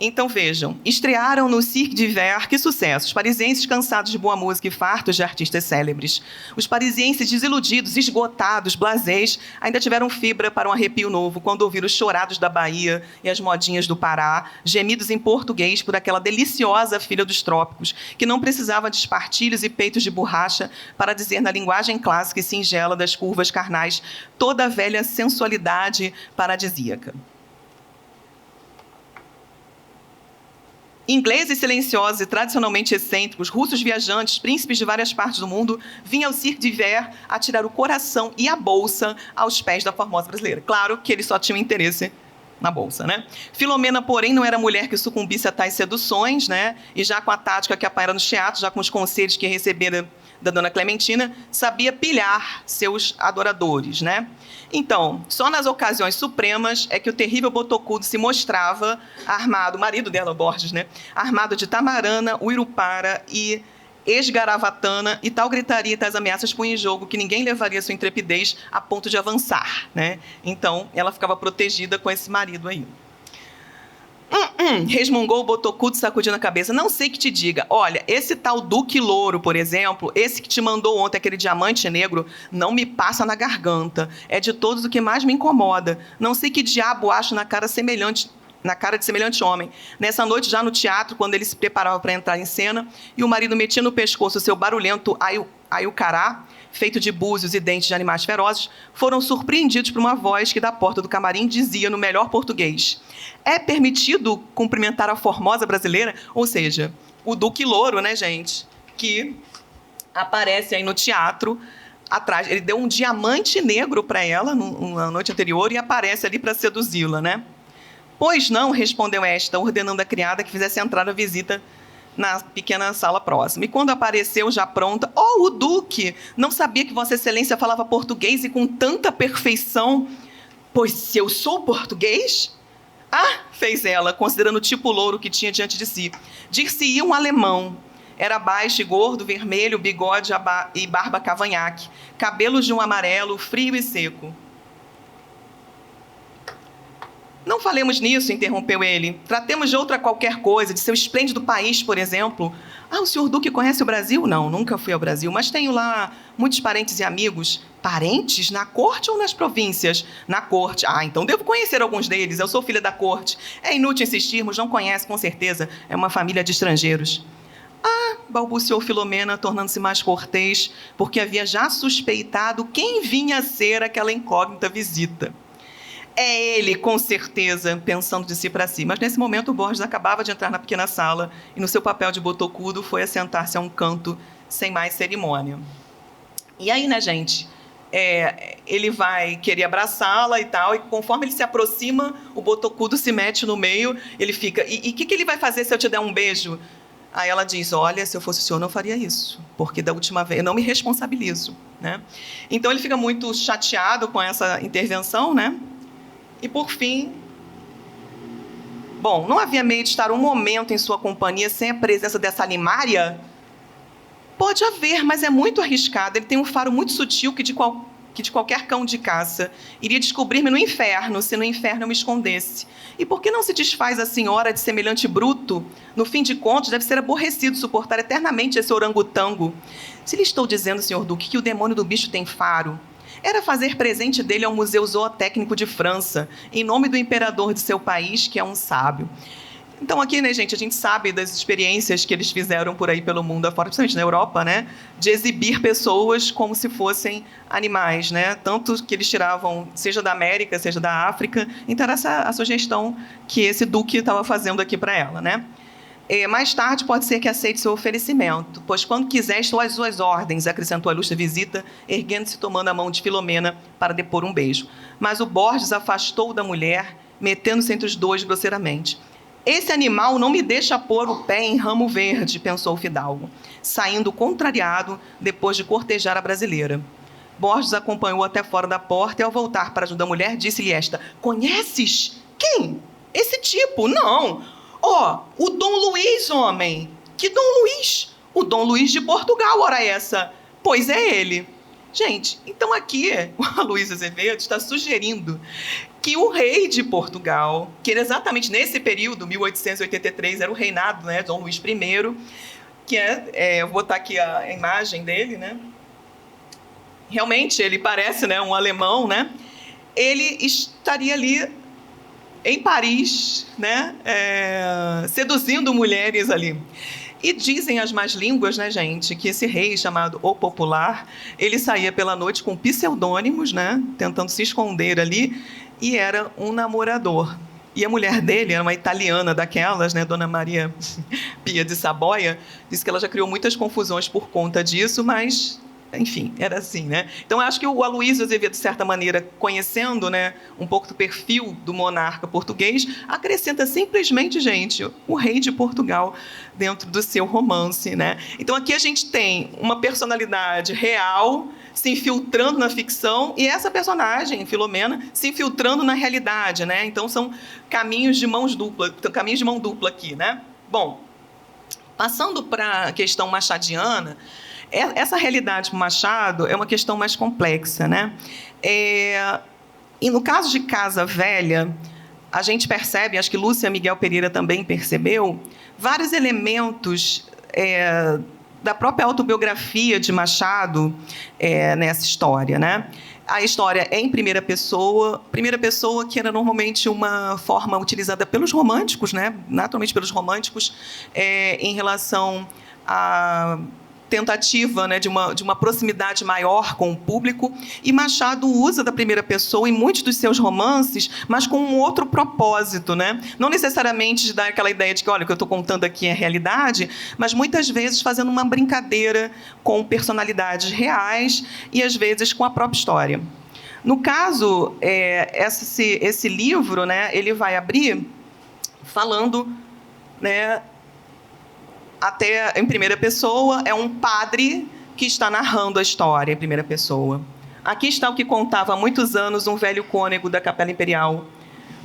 Speaker 3: Então, vejam, estrearam no Cirque du Verre, que sucesso, os parisienses cansados de boa música e fartos de artistas célebres. Os parisienses desiludidos, esgotados, blasés, ainda tiveram fibra para um arrepio novo quando ouviram os chorados da Bahia e as modinhas do Pará, gemidos em português por aquela deliciosa filha dos trópicos, que não precisava de espartilhos e peitos de borracha para dizer na linguagem clássica e singela das curvas carnais toda a velha sensualidade paradisíaca. Ingleses silenciosos e tradicionalmente excêntricos, russos viajantes, príncipes de várias partes do mundo, vinham ao Cirque du Verre a tirar o coração e a bolsa aos pés da famosa brasileira. Claro que eles só tinham interesse na bolsa, né? Filomena, porém, não era mulher que sucumbisse a tais seduções, né? E já com a tática que apanhara nos teatros, já com os conselhos que recebera da dona Clementina, sabia pilhar seus adoradores, né? Então, só nas ocasiões supremas é que o terrível botocudo se mostrava armado, o marido dela, Borges, né? Armado de tamarana, uirupara e esgaravatana, e tal gritaria e tais ameaças punham em jogo que ninguém levaria sua intrepidez a ponto de avançar, né? Então, ela ficava protegida com esse marido aí. Resmungou o botocudo sacudindo a cabeça. Não sei que te diga. Olha, esse tal Duque Louro, por exemplo, esse que te mandou ontem aquele diamante negro, não me passa na garganta. É de todos o que mais me incomoda. Não sei que diabo acho na cara de semelhante homem. Nessa noite, já no teatro, quando ele se preparava para entrar em cena, e o marido metia no pescoço o seu barulhento aiucará, feito de búzios e dentes de animais ferozes, foram surpreendidos por uma voz que da porta do camarim dizia no melhor português: é permitido cumprimentar a formosa brasileira? Ou seja, o Duque Louro, né, gente, que aparece aí no teatro atrás. Ele deu um diamante negro para ela na noite anterior e aparece ali para seduzi-la, né? Pois não, respondeu esta, ordenando a criada que fizesse entrar a visita na pequena sala próxima. E quando apareceu, já pronta, o Duque! Não sabia que Vossa Excelência falava português e com tanta perfeição. Pois se eu sou português? Fez ela, considerando o tipo louro que tinha diante de si. Dir-se-ia um alemão. Era baixo e gordo, vermelho, bigode e barba cavanhaque, cabelos de um amarelo, frio e seco. Não falemos nisso, interrompeu ele. Tratemos de outra qualquer coisa, de seu esplêndido país, por exemplo. O senhor Duque conhece o Brasil? Não, nunca fui ao Brasil, mas tenho lá muitos parentes e amigos. Parentes? Na corte ou nas províncias? Na corte. Então devo conhecer alguns deles, eu sou filha da corte. É inútil insistirmos, não conhece, com certeza. É uma família de estrangeiros. Balbuciou Filomena, tornando-se mais cortês, porque havia já suspeitado quem vinha a ser aquela incógnita visita. É ele, com certeza, pensando de si para si. Mas, nesse momento, o Borges acabava de entrar na pequena sala e, no seu papel de botocudo, foi assentar-se a um canto sem mais cerimônia. E aí, né, gente, ele vai querer abraçá-la e tal, e conforme ele se aproxima, o botocudo se mete no meio, ele fica, e o que ele vai fazer se eu te der um beijo? Aí ela diz, olha, se eu fosse o senhor, não faria isso, porque da última vez eu não me responsabilizo, né? Então, ele fica muito chateado com essa intervenção, né? E, por fim, bom, não havia meio de estar um momento em sua companhia sem a presença dessa animária? Pode haver, mas é muito arriscado. Ele tem um faro muito sutil que de qualquer cão de caça iria descobrir-me no inferno, se no inferno eu me escondesse. E por que não se desfaz a senhora de semelhante bruto? No fim de contas, deve ser aborrecido suportar eternamente esse orangotango. Se lhe estou dizendo, senhor Duque, que o demônio do bicho tem faro, era fazer presente dele ao Museu Zootécnico de França, em nome do imperador de seu país, que é um sábio. Então, aqui, né, gente, a gente sabe das experiências que eles fizeram por aí pelo mundo afora, principalmente na Europa, né, de exibir pessoas como se fossem animais, né, tanto que eles tiravam, seja da América, seja da África. Então, era essa a sugestão que esse duque estava fazendo aqui para ela, né. Mais tarde, pode ser que aceite seu oferecimento, pois quando quiser, estou às suas ordens, acrescentou a ilustre visita, erguendo-se e tomando a mão de Filomena para depor um beijo. Mas o Borges afastou da mulher, metendo-se entre os dois grosseiramente. Esse animal não me deixa pôr o pé em ramo verde, pensou o fidalgo, saindo contrariado depois de cortejar a brasileira. Borges acompanhou até fora da porta e, ao voltar para junto da mulher, disse-lhe esta, conheces? Quem? Esse tipo? Não! O Dom Luís, homem! Que Dom Luís? O Dom Luís de Portugal, ora essa! Pois é ele. Gente, então aqui o Luís Azevedo está sugerindo que o rei de Portugal, que era exatamente nesse período, 1883, era o reinado, né, Dom Luís I, que eu vou botar aqui a imagem dele, né? Realmente, ele parece, né, um alemão, né? Ele estaria ali em Paris, né, seduzindo mulheres ali. E dizem as más línguas, né, gente, que esse rei chamado O Popular, ele saía pela noite com pseudônimos, né, tentando se esconder ali, e era um namorador. E a mulher dele era uma italiana daquelas, né, Dona Maria Pia de Saboia, disse que ela já criou muitas confusões por conta disso, mas, enfim, era assim, né? Então, eu acho que o Aloysio Azevedo, de certa maneira, conhecendo, né, um pouco do perfil do monarca português, acrescenta simplesmente, gente, o rei de Portugal dentro do seu romance, né? Então, aqui a gente tem uma personalidade real se infiltrando na ficção e essa personagem, Filomena, se infiltrando na realidade, né? Então, são caminhos de mão dupla aqui, né? Bom, passando para a questão machadiana, essa realidade para o Machado é uma questão mais complexa, né? E no caso de Casa Velha, a gente percebe, acho que Lúcia Miguel Pereira também percebeu, vários elementos da própria autobiografia de Machado nessa história, né? A história é em primeira pessoa que era normalmente uma forma utilizada pelos românticos, né? Naturalmente pelos românticos, em relação à tentativa, né, de uma proximidade maior com o público, e Machado usa da primeira pessoa em muitos dos seus romances, mas com um outro propósito, né? Não necessariamente de dar aquela ideia de que, olha, o que eu estou contando aqui é realidade, mas muitas vezes fazendo uma brincadeira com personalidades reais e, às vezes, com a própria história. No caso, esse livro, né, ele vai abrir falando, né, até em primeira pessoa, é um padre que está narrando a história em primeira pessoa. Aqui está o que contava há muitos anos um velho cônego da Capela Imperial.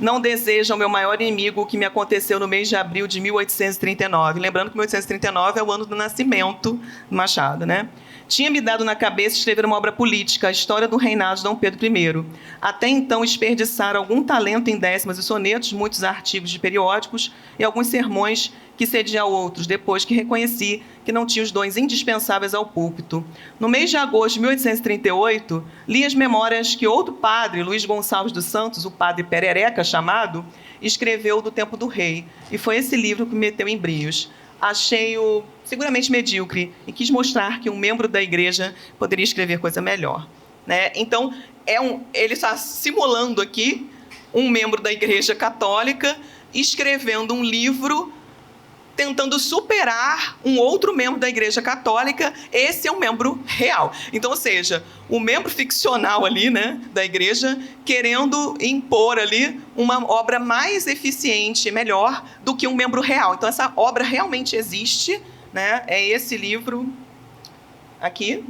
Speaker 3: Não deseja o meu maior inimigo o que me aconteceu no mês de abril de 1839. Lembrando que 1839 é o ano do nascimento do Machado, né? Tinha-me dado na cabeça escrever uma obra política, a história do reinado de Dom Pedro I. Até então, desperdiçara algum talento em décimas e sonetos, muitos artigos de periódicos e alguns sermões que cedi a outros, depois que reconheci que não tinha os dons indispensáveis ao púlpito. No mês de agosto de 1838, li as memórias que outro padre, Luís Gonçalves dos Santos, o padre Perereca chamado, escreveu do tempo do rei. E foi esse livro que me meteu em brios. Achei-o seguramente medíocre e quis mostrar que um membro da igreja poderia escrever coisa melhor, né? Então, ele está simulando aqui um membro da Igreja Católica escrevendo um livro tentando superar um outro membro da Igreja Católica. Esse é um membro real. Então, ou seja, o membro ficcional ali, né, da Igreja, querendo impor ali uma obra mais eficiente e melhor do que um membro real. Então, essa obra realmente existe, né? É esse livro aqui,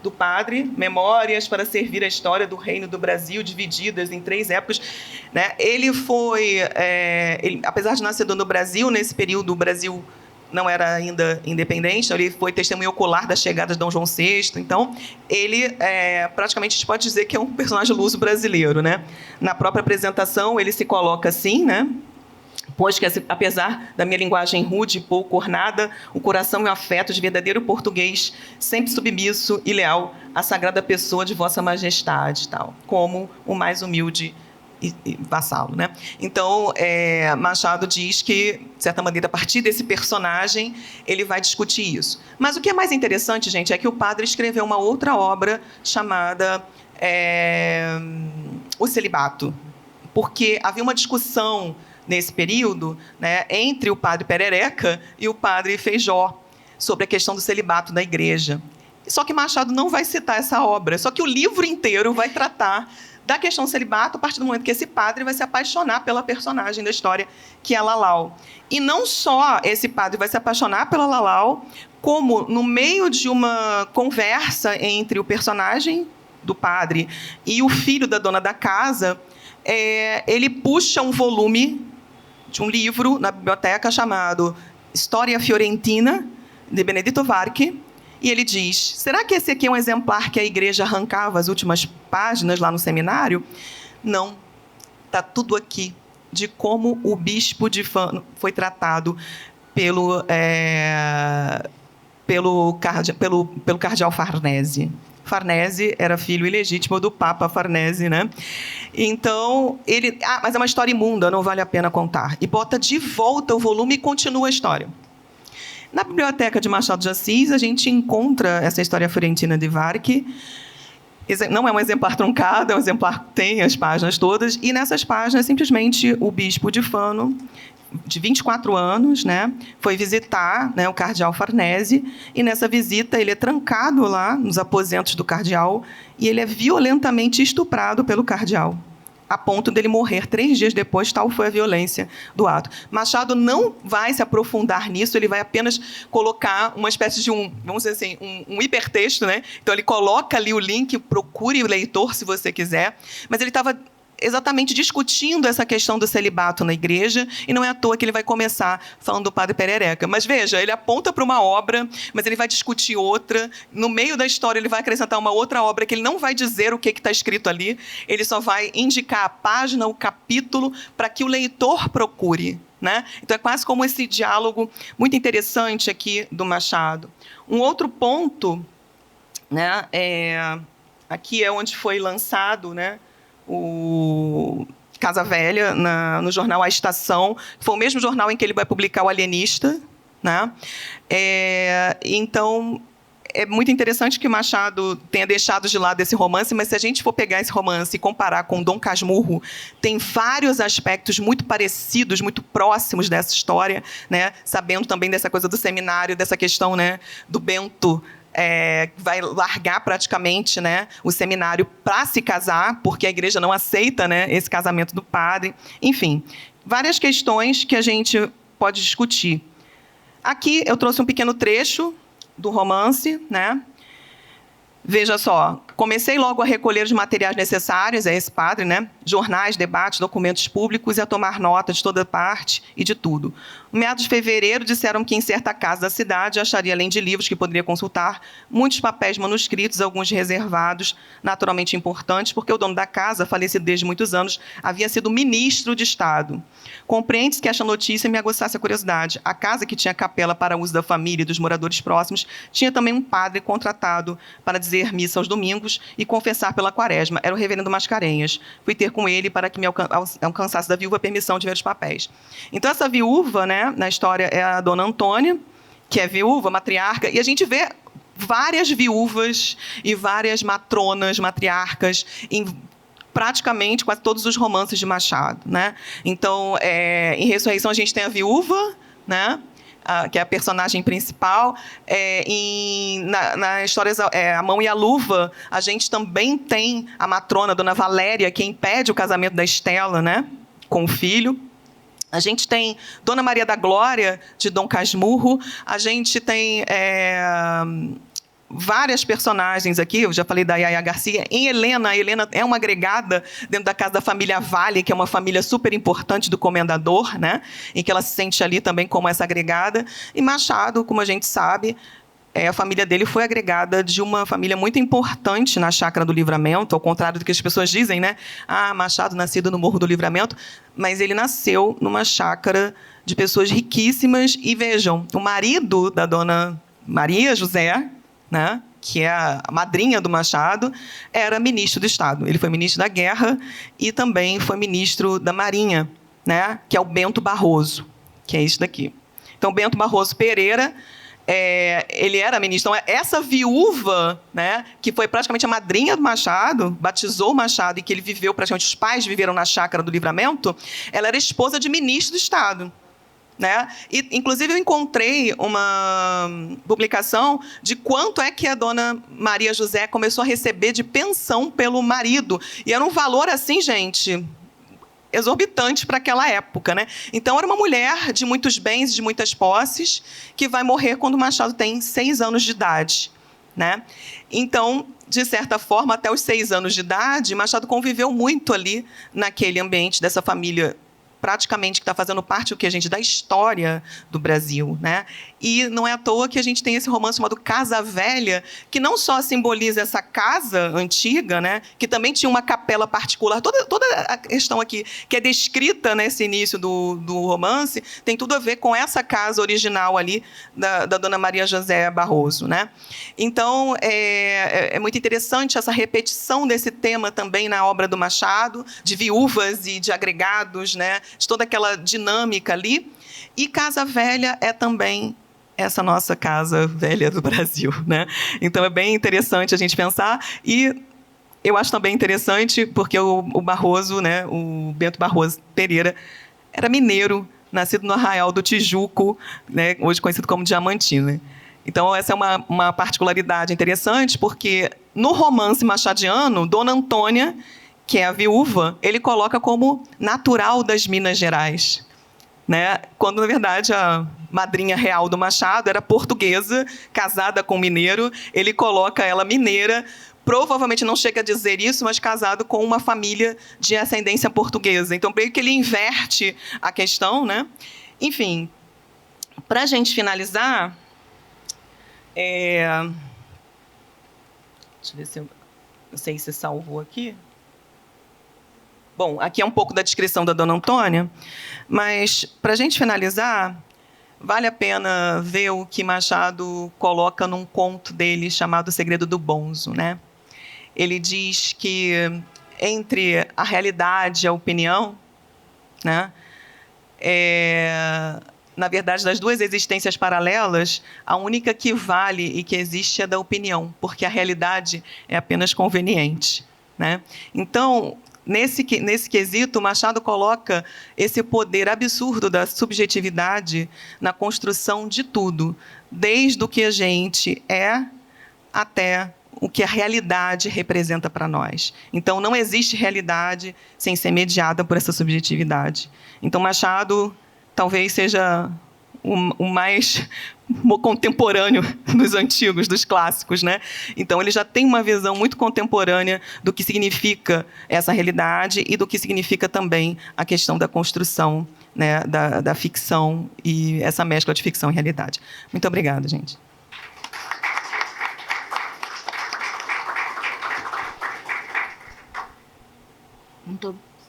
Speaker 3: do padre, Memórias para servir a história do Reino do Brasil, divididas em 3 épocas. Né? Ele foi, apesar de nascer no Brasil, nesse período o Brasil não era ainda independente, então ele foi testemunho ocular da chegada de Dom João VI. Então, ele, praticamente, a gente pode dizer que é um personagem luso brasileiro. Né? Na própria apresentação, ele se coloca assim, né? Pois que, apesar da minha linguagem rude e pouco ornada, o coração e o afeto de verdadeiro português, sempre submisso e leal à sagrada pessoa de Vossa Majestade, tal, como o mais humilde e vassalo. Né? Então, Machado diz que, de certa maneira, a partir desse personagem, ele vai discutir isso. Mas o que é mais interessante, gente, é que o padre escreveu uma outra obra chamada O Celibato, porque havia uma discussão nesse período, né, entre o padre Perereca e o padre Feijó, sobre a questão do celibato da Igreja. Só que Machado não vai citar essa obra, só que o livro inteiro vai tratar da questão do celibato a partir do momento que esse padre vai se apaixonar pela personagem da história, que é Lalau. E não só esse padre vai se apaixonar pela Lalau, como no meio de uma conversa entre o personagem do padre e o filho da dona da casa, ele puxa um volume de um livro na biblioteca chamado História Fiorentina, de Benedetto Varchi, e ele diz: será que esse aqui é um exemplar que a Igreja arrancava as últimas páginas lá no seminário? Não, está tudo aqui, de como o bispo de Fano foi tratado pelo cardeal Farnese. Farnese era filho ilegítimo do Papa Farnese, né? Então, ele... mas é uma história imunda, não vale a pena contar. E bota de volta o volume e continua a história. Na biblioteca de Machado de Assis, a gente encontra essa História Fiorentina de Varchi. Não é um exemplar truncado, é um exemplar que tem as páginas todas. E nessas páginas, simplesmente, o bispo de Fano, de 24 anos, né, foi visitar, né, o cardeal Farnese, e nessa visita ele é trancado lá nos aposentos do cardeal e ele é violentamente estuprado pelo cardeal, a ponto dele morrer 3 dias depois, tal foi a violência do ato. Machado não vai se aprofundar nisso, ele vai apenas colocar uma espécie de vamos dizer assim, um hipertexto, né? Então ele coloca ali o link, procure o leitor se você quiser, mas ele estava exatamente discutindo essa questão do celibato na Igreja, e não é à toa que ele vai começar falando do padre Perereca. Mas veja, ele aponta para uma obra, mas ele vai discutir outra. No meio da história, ele vai acrescentar uma outra obra que ele não vai dizer o que está escrito ali, ele só vai indicar a página, o capítulo, para que o leitor procure. Né? Então, é quase como esse diálogo muito interessante aqui do Machado. Um outro ponto, né, aqui é onde foi lançado, né, o Casa Velha, no jornal A Estação, que foi o mesmo jornal em que ele vai publicar o Alienista. Né? Então, é muito interessante que Machado tenha deixado de lado esse romance, mas se a gente for pegar esse romance e comparar com Dom Casmurro, tem vários aspectos muito parecidos, muito próximos dessa história, né? Sabendo também dessa coisa do seminário, dessa questão, né, do Bento, vai largar praticamente, né, o seminário para se casar, porque a Igreja não aceita, né, esse casamento do padre. Enfim, várias questões que a gente pode discutir. Aqui eu trouxe um pequeno trecho do romance, né? Veja só, comecei logo a recolher os materiais necessários a esse padre, né? Jornais, debates, documentos públicos, e a tomar nota de toda parte e de tudo. No meados de fevereiro, disseram que em certa casa da cidade acharia, além de livros que poderia consultar, muitos papéis manuscritos, alguns reservados, naturalmente importantes, porque o dono da casa, falecido desde muitos anos, havia sido ministro de Estado. Compreende-se que esta notícia me aguçasse a curiosidade. A casa, que tinha capela para uso da família e dos moradores próximos, tinha também um padre contratado para dizer missa aos domingos e confessar pela quaresma. Era o reverendo Mascarenhas. Fui ter com ele para que me alcançasse da viúva a permissão de ver os papéis. Então, essa viúva, né, na história, é a dona Antônia, que é viúva, matriarca, e a gente vê várias viúvas e várias matronas, matriarcas, em praticamente quase todos os romances de Machado, né? Então, em Ressurreição a gente tem a viúva, né? Que é a personagem principal. Na história A Mão e a Luva, a gente também tem a matrona, Dona Valéria, que impede o casamento da Estela, né? Com o filho. A gente tem Dona Maria da Glória, de Dom Casmurro. A gente tem várias personagens aqui. Eu já falei da Yaya Garcia. Em Helena, a Helena é uma agregada dentro da casa da família Vale, que é uma família super importante do comendador, né? Em que ela se sente ali também como essa agregada. E Machado, como a gente sabe, a família dele foi agregada de uma família muito importante na Chácara do Livramento, ao contrário do que as pessoas dizem, né? Ah, Machado nascido no Morro do Livramento, mas ele nasceu numa chácara de pessoas riquíssimas. E vejam, o marido da Dona Maria José, né, que é a madrinha do Machado, era ministro do Estado. Ele foi ministro da Guerra e também foi ministro da Marinha, né, que é o Bento Barroso, que é isso daqui. Então, Bento Barroso Pereira, ele era ministro. Então, essa viúva, né, que foi praticamente a madrinha do Machado, batizou o Machado e que ele viveu, praticamente os pais viveram na Chácara do Livramento, ela era esposa de ministro do Estado. Né? E, inclusive, eu encontrei uma publicação de quanto é que a Dona Maria José começou a receber de pensão pelo marido. E era um valor, assim, gente, exorbitante para aquela época. Né? Então, era uma mulher de muitos bens, de muitas posses, que vai morrer quando o Machado tem 6 anos de idade. Né? Então, de certa forma, até os 6 anos de idade, Machado conviveu muito ali naquele ambiente dessa família praticamente que está fazendo parte da história do Brasil, né? E não é à toa que a gente tem esse romance chamado Casa Velha, que não só simboliza essa casa antiga, né? Que também tinha uma capela particular. Toda a questão aqui que é descrita nesse início do romance tem tudo a ver com essa casa original ali da Dona Maria José Barroso, né? Então, é muito interessante essa repetição desse tema também na obra do Machado, de viúvas e de agregados, né? De toda aquela dinâmica ali. E Casa Velha é também essa nossa casa velha do Brasil, né? Então, é bem interessante a gente pensar. E eu acho também interessante porque o Barroso, né, o Bento Barroso Pereira, era mineiro, nascido no Arraial do Tijuco, né, hoje conhecido como Diamantina. Então, essa é uma particularidade interessante, porque no romance machadiano, Dona Antônia, que é a viúva, ele coloca como natural das Minas Gerais, né? Quando, na verdade, a madrinha real do Machado era portuguesa, casada com um mineiro. Ele coloca ela mineira, provavelmente não chega a dizer isso, mas casado com uma família de ascendência portuguesa. Então, creio que ele inverte a questão, né? Enfim, para a gente finalizar, deixa eu ver se eu não sei se salvou aqui. Bom, aqui é um pouco da descrição da Dona Antônia, mas, para a gente finalizar, vale a pena ver o que Machado coloca num conto dele chamado O Segredo do Bonzo, né? Ele diz que entre a realidade e a opinião, né, na verdade, das duas existências paralelas, a única que vale e que existe é da opinião, porque a realidade é apenas conveniente, né? Então, nesse quesito, Machado coloca esse poder absurdo da subjetividade na construção de tudo, desde o que a gente é até o que a realidade representa para nós. Então, não existe realidade sem ser mediada por essa subjetividade. Então, Machado talvez seja o mais contemporâneo dos antigos, dos clássicos, né? Então, ele já tem uma visão muito contemporânea do que significa essa realidade e do que significa também a questão da construção, né, da ficção e essa mescla de ficção e realidade. Muito obrigada, gente.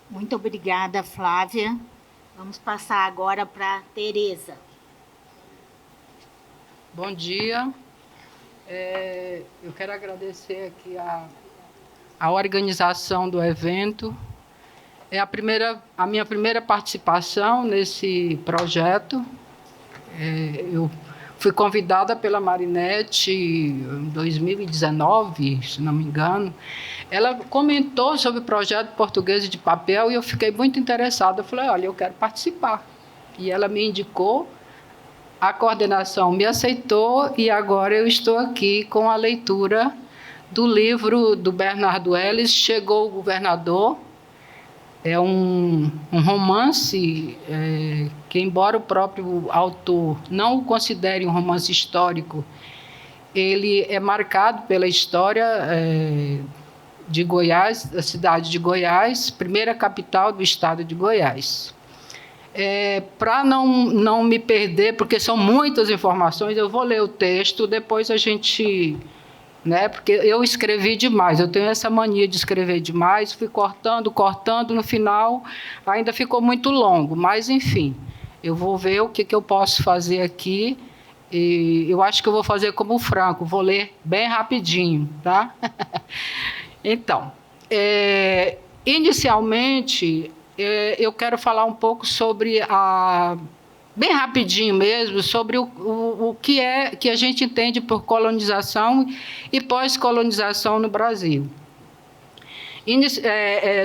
Speaker 1: Muito obrigada, Flávia. Vamos passar agora para a Tereza.
Speaker 4: Bom dia. Eu quero agradecer aqui a organização do evento. É a minha primeira participação nesse projeto. Eu fui convidada pela Marinette em 2019, se não me engano. Ela comentou sobre o projeto Português de Papel e eu fiquei muito interessada. Eu falei, olha, eu quero participar. E ela me indicou, a coordenação me aceitou e agora eu estou aqui com a leitura do livro do Bernardo Ellis, Chegou o Governador. É um romance que, embora o próprio autor não o considere um romance histórico, ele é marcado pela história de Goiás, da cidade de Goiás, primeira capital do estado de Goiás. Para não me perder, porque são muitas informações, eu vou ler o texto, depois a gente... porque eu escrevi demais, eu tenho essa mania de escrever demais, fui cortando, no final ainda ficou muito longo, mas, enfim, eu vou ver o que eu posso fazer aqui, e eu acho que eu vou fazer como o Franco, vou ler bem rapidinho, tá? Então, inicialmente, eu quero falar um pouco sobre bem rapidinho mesmo, sobre o que a gente entende por colonização e pós-colonização no Brasil.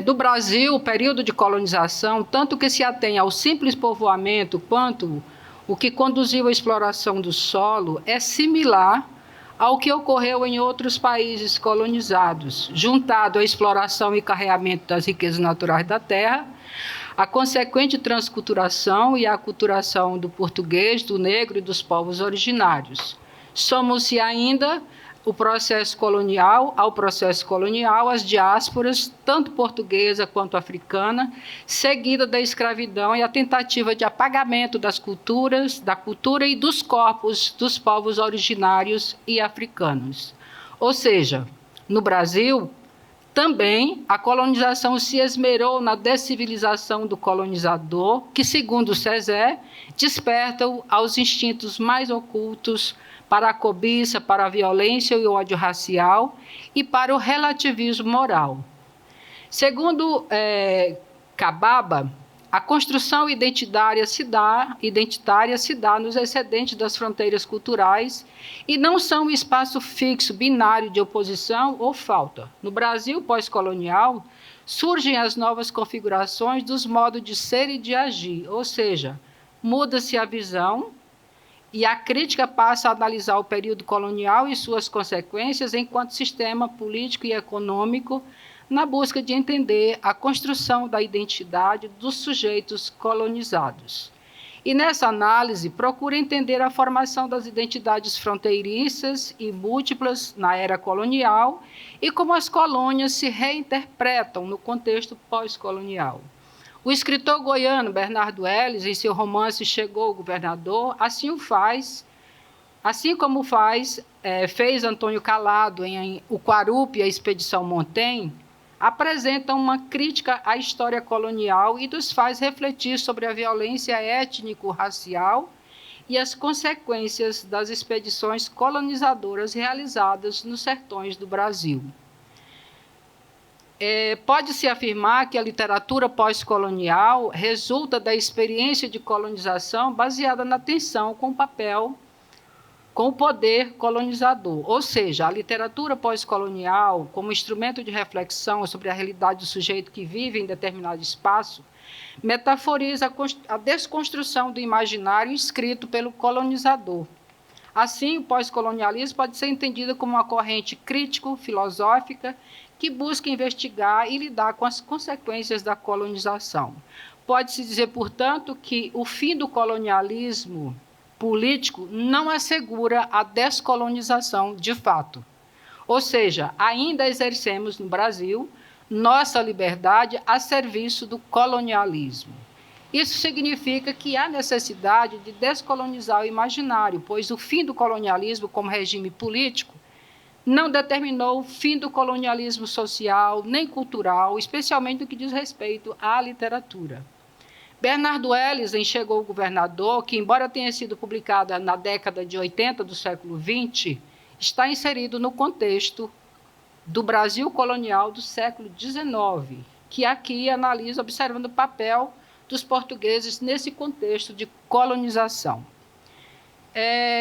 Speaker 4: Do Brasil, o período de colonização, tanto que se atém ao simples povoamento, quanto o que conduziu à exploração do solo, é similar ao que ocorreu em outros países colonizados, juntado à exploração e carreamento das riquezas naturais da terra, a consequente transculturação e a aculturação do português, do negro e dos povos originários. Soma-se ainda ao processo colonial, as diásporas, tanto portuguesa quanto africana, seguida da escravidão e a tentativa de apagamento da cultura e dos corpos dos povos originários e africanos. Ou seja, no Brasil, também a colonização se esmerou na descivilização do colonizador, que, segundo César, desperta-o aos instintos mais ocultos, para a cobiça, para a violência e o ódio racial e para o relativismo moral. Segundo Cababa, a construção identitária se dá nos excedentes das fronteiras culturais e não são um espaço fixo, binário de oposição ou falta. No Brasil pós-colonial, surgem as novas configurações dos modos de ser e de agir, ou seja, muda-se a visão e a crítica passa a analisar o período colonial e suas consequências enquanto sistema político e econômico, na busca de entender a construção da identidade dos sujeitos colonizados. E nessa análise, procura entender a formação das identidades fronteiriças e múltiplas na era colonial e como as colônias se reinterpretam no contexto pós-colonial. O escritor goiano Bernardo Ellis, em seu romance Chegou o Governador, fez Antônio Calado em O Quarupi e a Expedição Montém, apresenta uma crítica à história colonial e nos faz refletir sobre a violência étnico-racial e as consequências das expedições colonizadoras realizadas nos sertões do Brasil. Pode-se afirmar que a literatura pós-colonial resulta da experiência de colonização baseada na tensão com o poder colonizador. Ou seja, a literatura pós-colonial, como instrumento de reflexão sobre a realidade do sujeito que vive em determinado espaço, metaforiza a desconstrução do imaginário escrito pelo colonizador. Assim, o pós-colonialismo pode ser entendido como uma corrente crítico-filosófica que busca investigar e lidar com as consequências da colonização. Pode-se dizer, portanto, que o fim do colonialismo político não assegura a descolonização de fato. Ou seja, ainda exercemos no Brasil nossa liberdade a serviço do colonialismo. Isso significa que há necessidade de descolonizar o imaginário, pois o fim do colonialismo como regime político não determinou o fim do colonialismo social nem cultural, especialmente no que diz respeito à literatura. Bernardo Ellis, em Chegou o Governador, que, embora tenha sido publicada na década de 80 do século XX, está inserido no contexto do Brasil colonial do século XIX, que aqui analisa, observando o papel dos portugueses nesse contexto de colonização.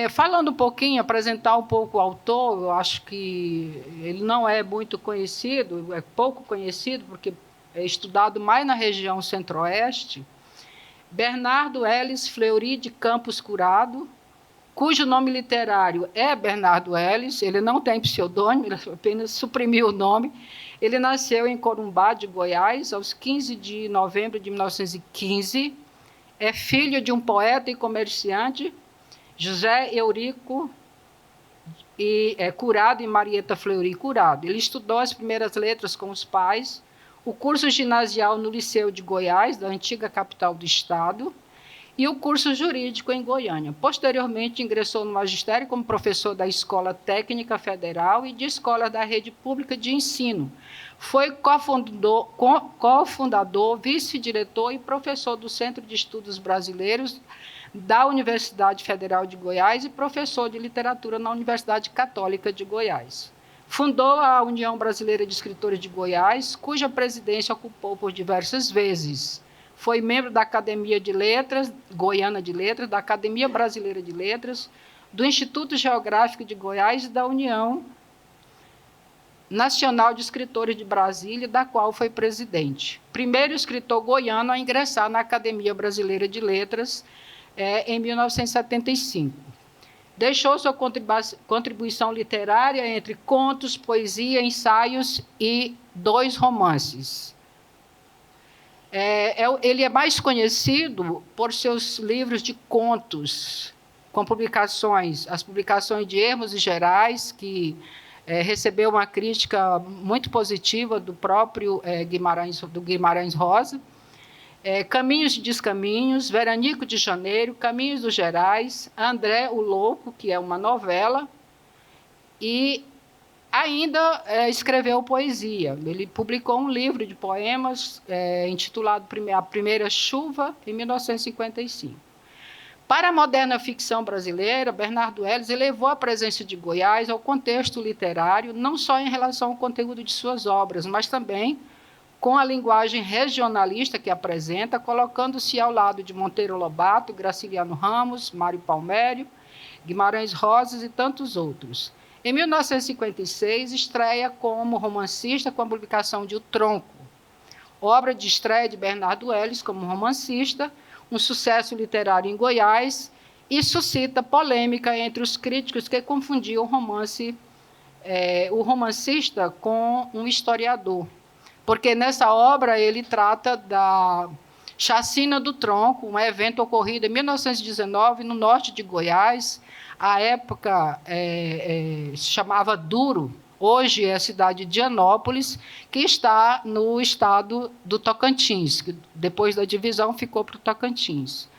Speaker 4: Falando um pouquinho, apresentar um pouco o autor, eu acho que ele não é muito conhecido, é pouco conhecido, porque é estudado mais na região centro-oeste. Bernardo Ellis Fleury de Campos Curado, cujo nome literário é Bernardo Ellis, ele não tem pseudônimo, ele apenas suprimiu o nome. Ele nasceu em Corumbá, de Goiás, aos 15 de novembro de 1915. É filho de um poeta e comerciante, José Eurico Curado e Marieta Fleury Curado. Ele estudou as primeiras letras com os pais, o curso ginasial no Liceu de Goiás, da antiga capital do estado, e o curso jurídico em Goiânia. Posteriormente, ingressou no magistério como professor da Escola Técnica Federal e de escolas da rede pública de ensino. Foi cofundador, vice-diretor e professor do Centro de Estudos Brasileiros da Universidade Federal de Goiás e professor de literatura na Universidade Católica de Goiás. Fundou a União Brasileira de Escritores de Goiás, cuja presidência ocupou por diversas vezes. Foi membro da Academia de Letras, Goiana de Letras, da Academia Brasileira de Letras, do Instituto Geográfico de Goiás e da União Nacional de Escritores de Brasília, da qual foi presidente. Primeiro escritor goiano a ingressar na Academia Brasileira de Letras em 1975. Deixou sua contribuição literária entre contos, poesia, ensaios e 2 romances. Ele é mais conhecido por seus livros de contos, com as publicações de Ermos e Gerais, que recebeu uma crítica muito positiva do próprio Guimarães Rosa, Caminhos e Descaminhos, Veranico de Janeiro, Caminhos dos Gerais, André o Louco, que é uma novela, e ainda escreveu poesia. Ele publicou um livro de poemas intitulado A Primeira Chuva, em 1955. Para a moderna ficção brasileira, Bernardo Ellis elevou a presença de Goiás ao contexto literário, não só em relação ao conteúdo de suas obras, mas também com a linguagem regionalista que apresenta, colocando-se ao lado de Monteiro Lobato, Graciliano Ramos, Mário Palmério, Guimarães Rosa e tantos outros. Em 1956, estreia como romancista com a publicação de O Tronco, obra de estreia de Bernardo Ellis como romancista, um sucesso literário em Goiás, e suscita polêmica entre os críticos que confundiam o romancista com um historiador, porque nessa obra ele trata da Chacina do Tronco, um evento ocorrido em 1919 no norte de Goiás. À época se chamava Duro, hoje é a cidade de Dianópolis, que está no estado do Tocantins, que depois da divisão ficou para o Tocantins.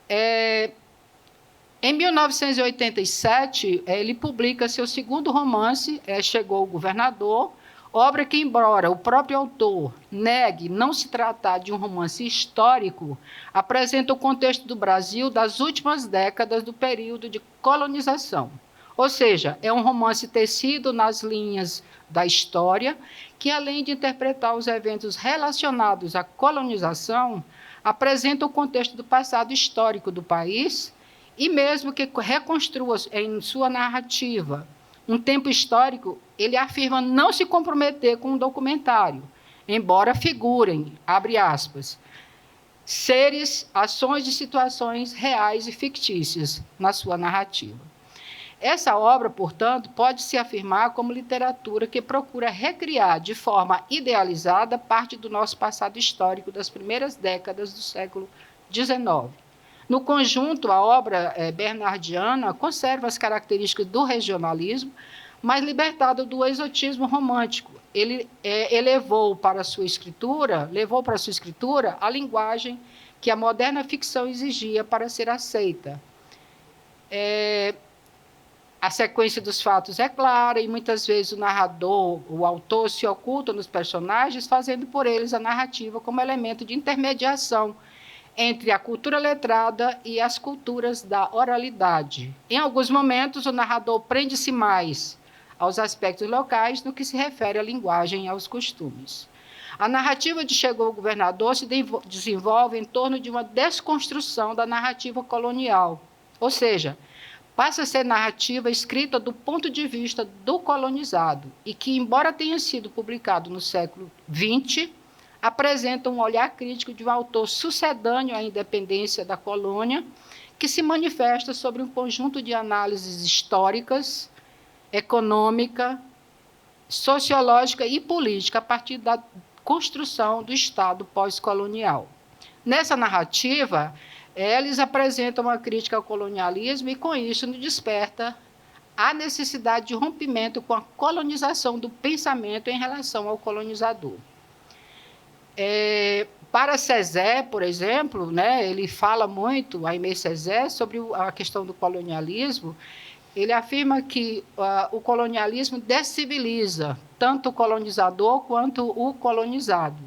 Speaker 4: Em 1987, ele publica seu segundo romance, Chegou o Governador, obra que, embora o próprio autor negue não se tratar de um romance histórico, apresenta o contexto do Brasil das últimas décadas do período de colonização. Ou seja, é um romance tecido nas linhas da história, que, além de interpretar os eventos relacionados à colonização, apresenta o contexto do passado histórico do país e, mesmo que reconstrua em sua narrativa um tempo histórico, ele afirma não se comprometer com um documentário, embora figurem, abre aspas, seres, ações e situações reais e fictícias na sua narrativa. Essa obra, portanto, pode-se afirmar como literatura que procura recriar de forma idealizada parte do nosso passado histórico das primeiras décadas do século XIX. No conjunto, a obra bernardiana conserva as características do regionalismo, mas libertada do exotismo romântico. Ele levou para sua escritura a linguagem que a moderna ficção exigia para ser aceita. A sequência dos fatos é clara e muitas vezes o narrador, o autor, se oculta nos personagens, fazendo por eles a narrativa como elemento de intermediação entre a cultura letrada e as culturas da oralidade. Em alguns momentos, o narrador prende-se mais aos aspectos locais no que se refere à linguagem e aos costumes. A narrativa de Chegou o Governador se desenvolve em torno de uma desconstrução da narrativa colonial, ou seja, passa a ser narrativa escrita do ponto de vista do colonizado e que, embora tenha sido publicado no século XX, apresenta um olhar crítico de um autor sucedâneo à independência da colônia, que se manifesta sobre um conjunto de análises históricas, econômica, sociológica e política a partir da construção do Estado pós-colonial. Nessa narrativa, eles apresentam uma crítica ao colonialismo e, com isso, nos desperta a necessidade de rompimento com a colonização do pensamento em relação ao colonizador. Para Césaire, por exemplo, né, ele fala muito, Aimé Césaire, sobre a questão do colonialismo. Ele afirma que o colonialismo desciviliza tanto o colonizador quanto o colonizado.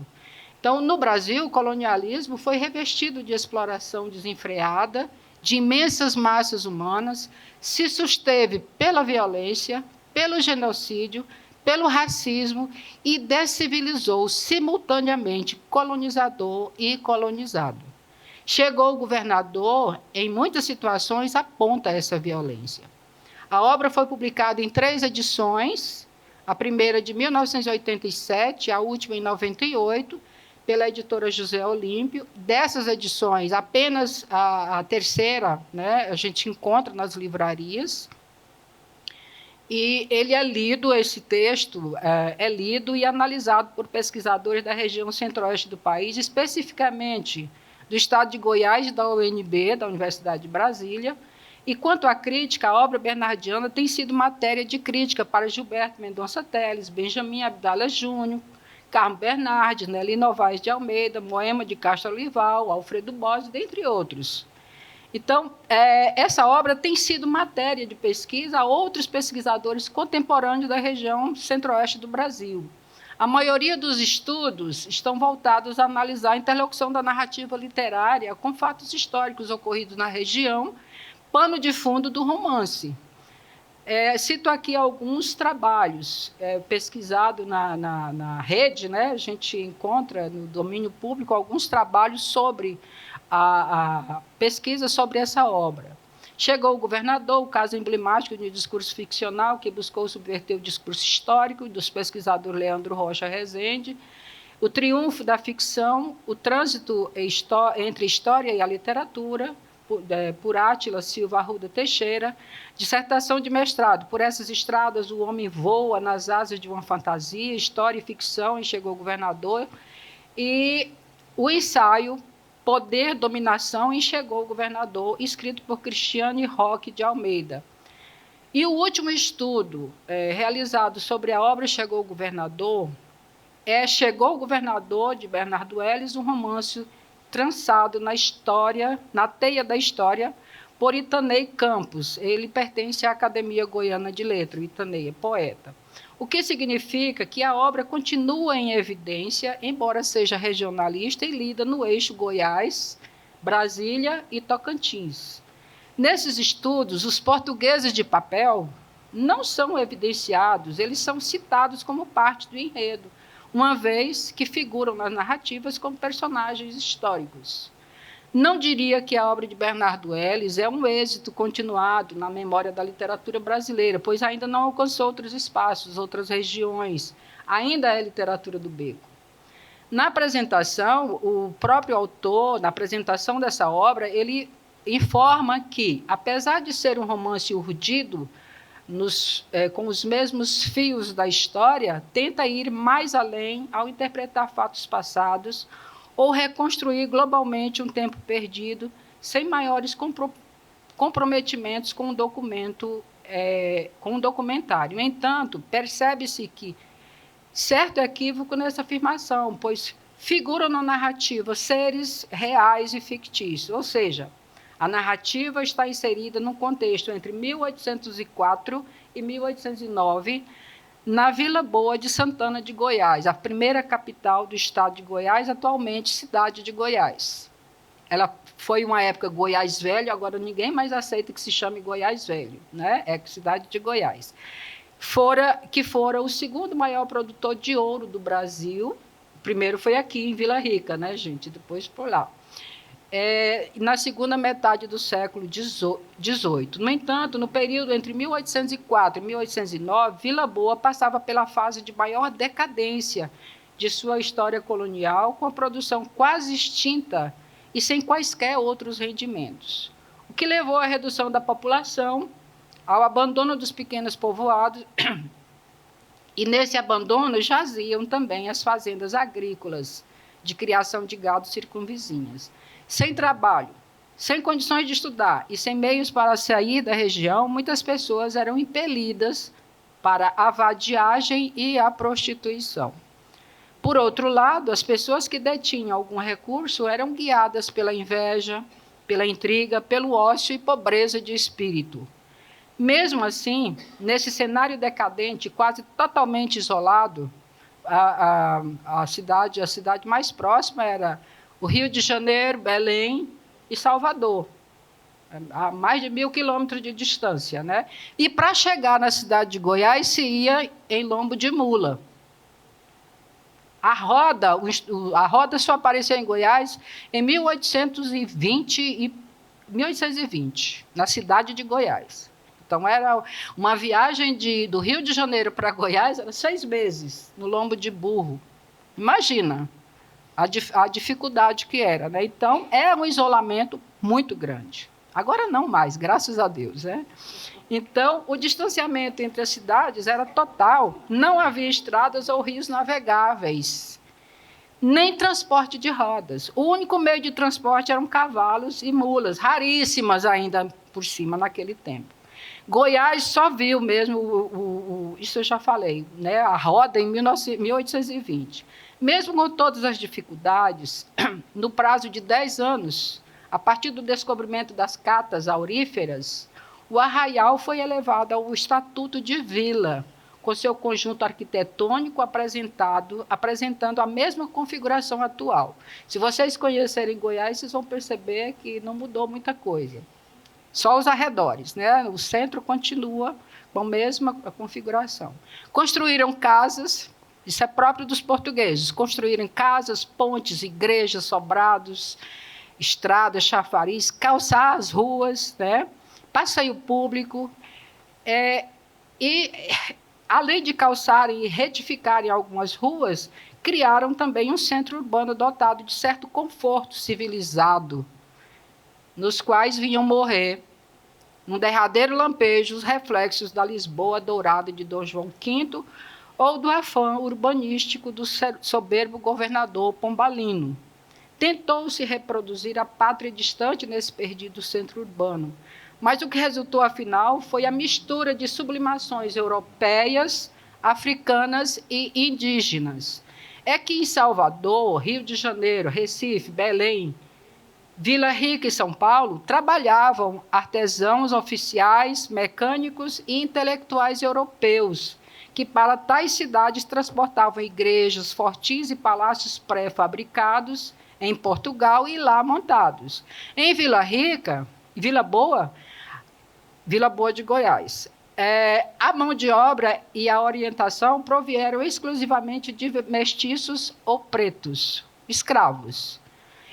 Speaker 4: Então, no Brasil, o colonialismo foi revestido de exploração desenfreada, de imensas massas humanas, se susteve pela violência, pelo genocídio, pelo racismo e descivilizou simultaneamente colonizador e colonizado. Chegou o governador, em muitas situações, aponta essa violência. A obra foi publicada em 3 edições, a primeira de 1987, a última em 98, pela editora José Olímpio. Dessas edições, apenas a terceira, né, a gente encontra nas livrarias. E ele é lido, esse texto é lido e analisado por pesquisadores da região centro-oeste do país, especificamente do estado de Goiás e da UNB, da Universidade de Brasília. E, quanto à crítica, a obra bernardiana tem sido matéria de crítica para Gilberto Mendonça Teles, Benjamin Abdala Júnior, Carmo Bernardes, Nelly Novaes de Almeida, Moema de Castro Olival, Alfredo Bose, dentre outros. Então, essa obra tem sido matéria de pesquisa a outros pesquisadores contemporâneos da região centro-oeste do Brasil. A maioria dos estudos estão voltados a analisar a interlocução da narrativa literária com fatos históricos ocorridos na região, pano de fundo do romance. Cito aqui alguns trabalhos pesquisados na rede, né? A gente encontra no domínio público alguns trabalhos sobre a pesquisa sobre essa obra. Chegou o governador, o caso emblemático de um discurso ficcional que buscou subverter o discurso histórico dos pesquisadores Leandro Rocha Rezende, o triunfo da ficção, o trânsito entre a história e a literatura, por Átila Silva Arruda Teixeira, dissertação de mestrado, Por Essas Estradas o Homem Voa nas Asas de uma Fantasia, História e Ficção, e Chegou o Governador, e o ensaio Poder, Dominação, e Chegou o Governador, escrito por Cristiane Roque de Almeida. E o último estudo realizado sobre a obra Chegou o Governador Chegou o Governador, de Bernardo Ellis, um romance trançado na história, na teia da história, por Itanei Campos. Ele pertence à Academia Goiana de Letras, Itanei é poeta. O que significa que a obra continua em evidência, embora seja regionalista e lida no eixo Goiás, Brasília e Tocantins. Nesses estudos, os portugueses de papel não são evidenciados, eles são citados como parte do enredo, uma vez que figuram nas narrativas como personagens históricos. Não diria que a obra de Bernardo Ellis é um êxito continuado na memória da literatura brasileira, pois ainda não alcançou outros espaços, outras regiões. Ainda é literatura do beco. Na apresentação, o próprio autor, na apresentação dessa obra, ele informa que, apesar de ser um romance urdido, com os mesmos fios da história, tenta ir mais além ao interpretar fatos passados ou reconstruir globalmente um tempo perdido, sem maiores comprometimentos com o documentário. No entanto, percebe-se que certo equívoco nessa afirmação, pois figuram na narrativa seres reais e fictícios, ou seja, a narrativa está inserida num contexto entre 1804 e 1809, na Vila Boa de Santana de Goiás, a primeira capital do estado de Goiás, atualmente cidade de Goiás. Ela foi uma época Goiás Velho, agora ninguém mais aceita que se chame Goiás Velho, né? É cidade de Goiás. Que fora o segundo maior produtor de ouro do Brasil. O primeiro foi aqui em Vila Rica, né, gente? Depois por lá. na segunda metade do século XVIII. No entanto, no período entre 1804 e 1809, Vila Boa passava pela fase de maior decadência de sua história colonial, com a produção quase extinta e sem quaisquer outros rendimentos, o que levou à redução da população, ao abandono dos pequenos povoados, e nesse abandono jaziam também as fazendas agrícolas de criação de gado circunvizinhas. Sem trabalho, sem condições de estudar e sem meios para sair da região, muitas pessoas eram impelidas para a vadiagem e a prostituição. Por outro lado, as pessoas que detinham algum recurso eram guiadas pela inveja, pela intriga, pelo ócio e pobreza de espírito. Mesmo assim, nesse cenário decadente, quase totalmente isolado, a cidade mais próxima era o Rio de Janeiro, Belém e Salvador, a mais de 1.000 quilômetros de distância, né? E para chegar na cidade de Goiás se ia em lombo de mula. A roda só apareceu em Goiás em 1820, na cidade de Goiás. Então, era uma viagem do Rio de Janeiro para Goiás, era 6 meses, no lombo de burro. Imagina a dificuldade que era, né? Então, é um isolamento muito grande. Agora não mais, graças a Deus, né? Então, o distanciamento entre as cidades era total. Não havia estradas ou rios navegáveis, nem transporte de rodas. O único meio de transporte eram cavalos e mulas, raríssimas ainda por cima naquele tempo. Goiás só viu mesmo, isso eu já falei, né, a roda em 1820. Mesmo com todas as dificuldades, no prazo de 10 anos, a partir do descobrimento das catas auríferas, o arraial foi elevado ao estatuto de vila, com seu conjunto arquitetônico apresentando a mesma configuração atual. Se vocês conhecerem Goiás, vocês vão perceber que não mudou muita coisa. Só os arredores, né? O centro continua com a mesma configuração. Construíram casas, isso é próprio dos portugueses, construíram casas, pontes, igrejas, sobrados, estradas, chafariz, calçar as ruas, né? Passeio público, e, além de calçarem e retificarem algumas ruas, criaram também um centro urbano dotado de certo conforto civilizado, nos quais vinham morrer, num derradeiro lampejo, os reflexos da Lisboa dourada de Dom João V ou do afã urbanístico do soberbo governador Pombalino. Tentou-se reproduzir a pátria distante nesse perdido centro urbano, mas o que resultou, afinal, foi a mistura de sublimações europeias, africanas e indígenas. É que em Salvador, Rio de Janeiro, Recife, Belém, Vila Rica e São Paulo trabalhavam artesãos, oficiais, mecânicos e intelectuais europeus, que para tais cidades transportavam igrejas, fortis e palácios pré-fabricados em Portugal e lá montados. Em Vila Rica, Vila Boa de Goiás, a mão de obra e a orientação provieram exclusivamente de mestiços ou pretos, escravos.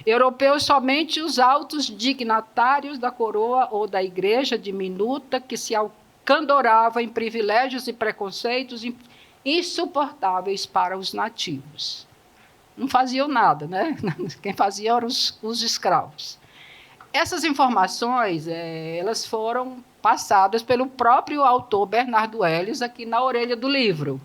Speaker 4: Europeus somente os altos dignatários da coroa ou da igreja diminuta que se acandoravam em privilégios e preconceitos insuportáveis para os nativos. Não faziam nada, né? Quem fazia eram os escravos. Essas informações elas foram passadas pelo próprio autor Bernardo Ellis aqui na orelha do livro.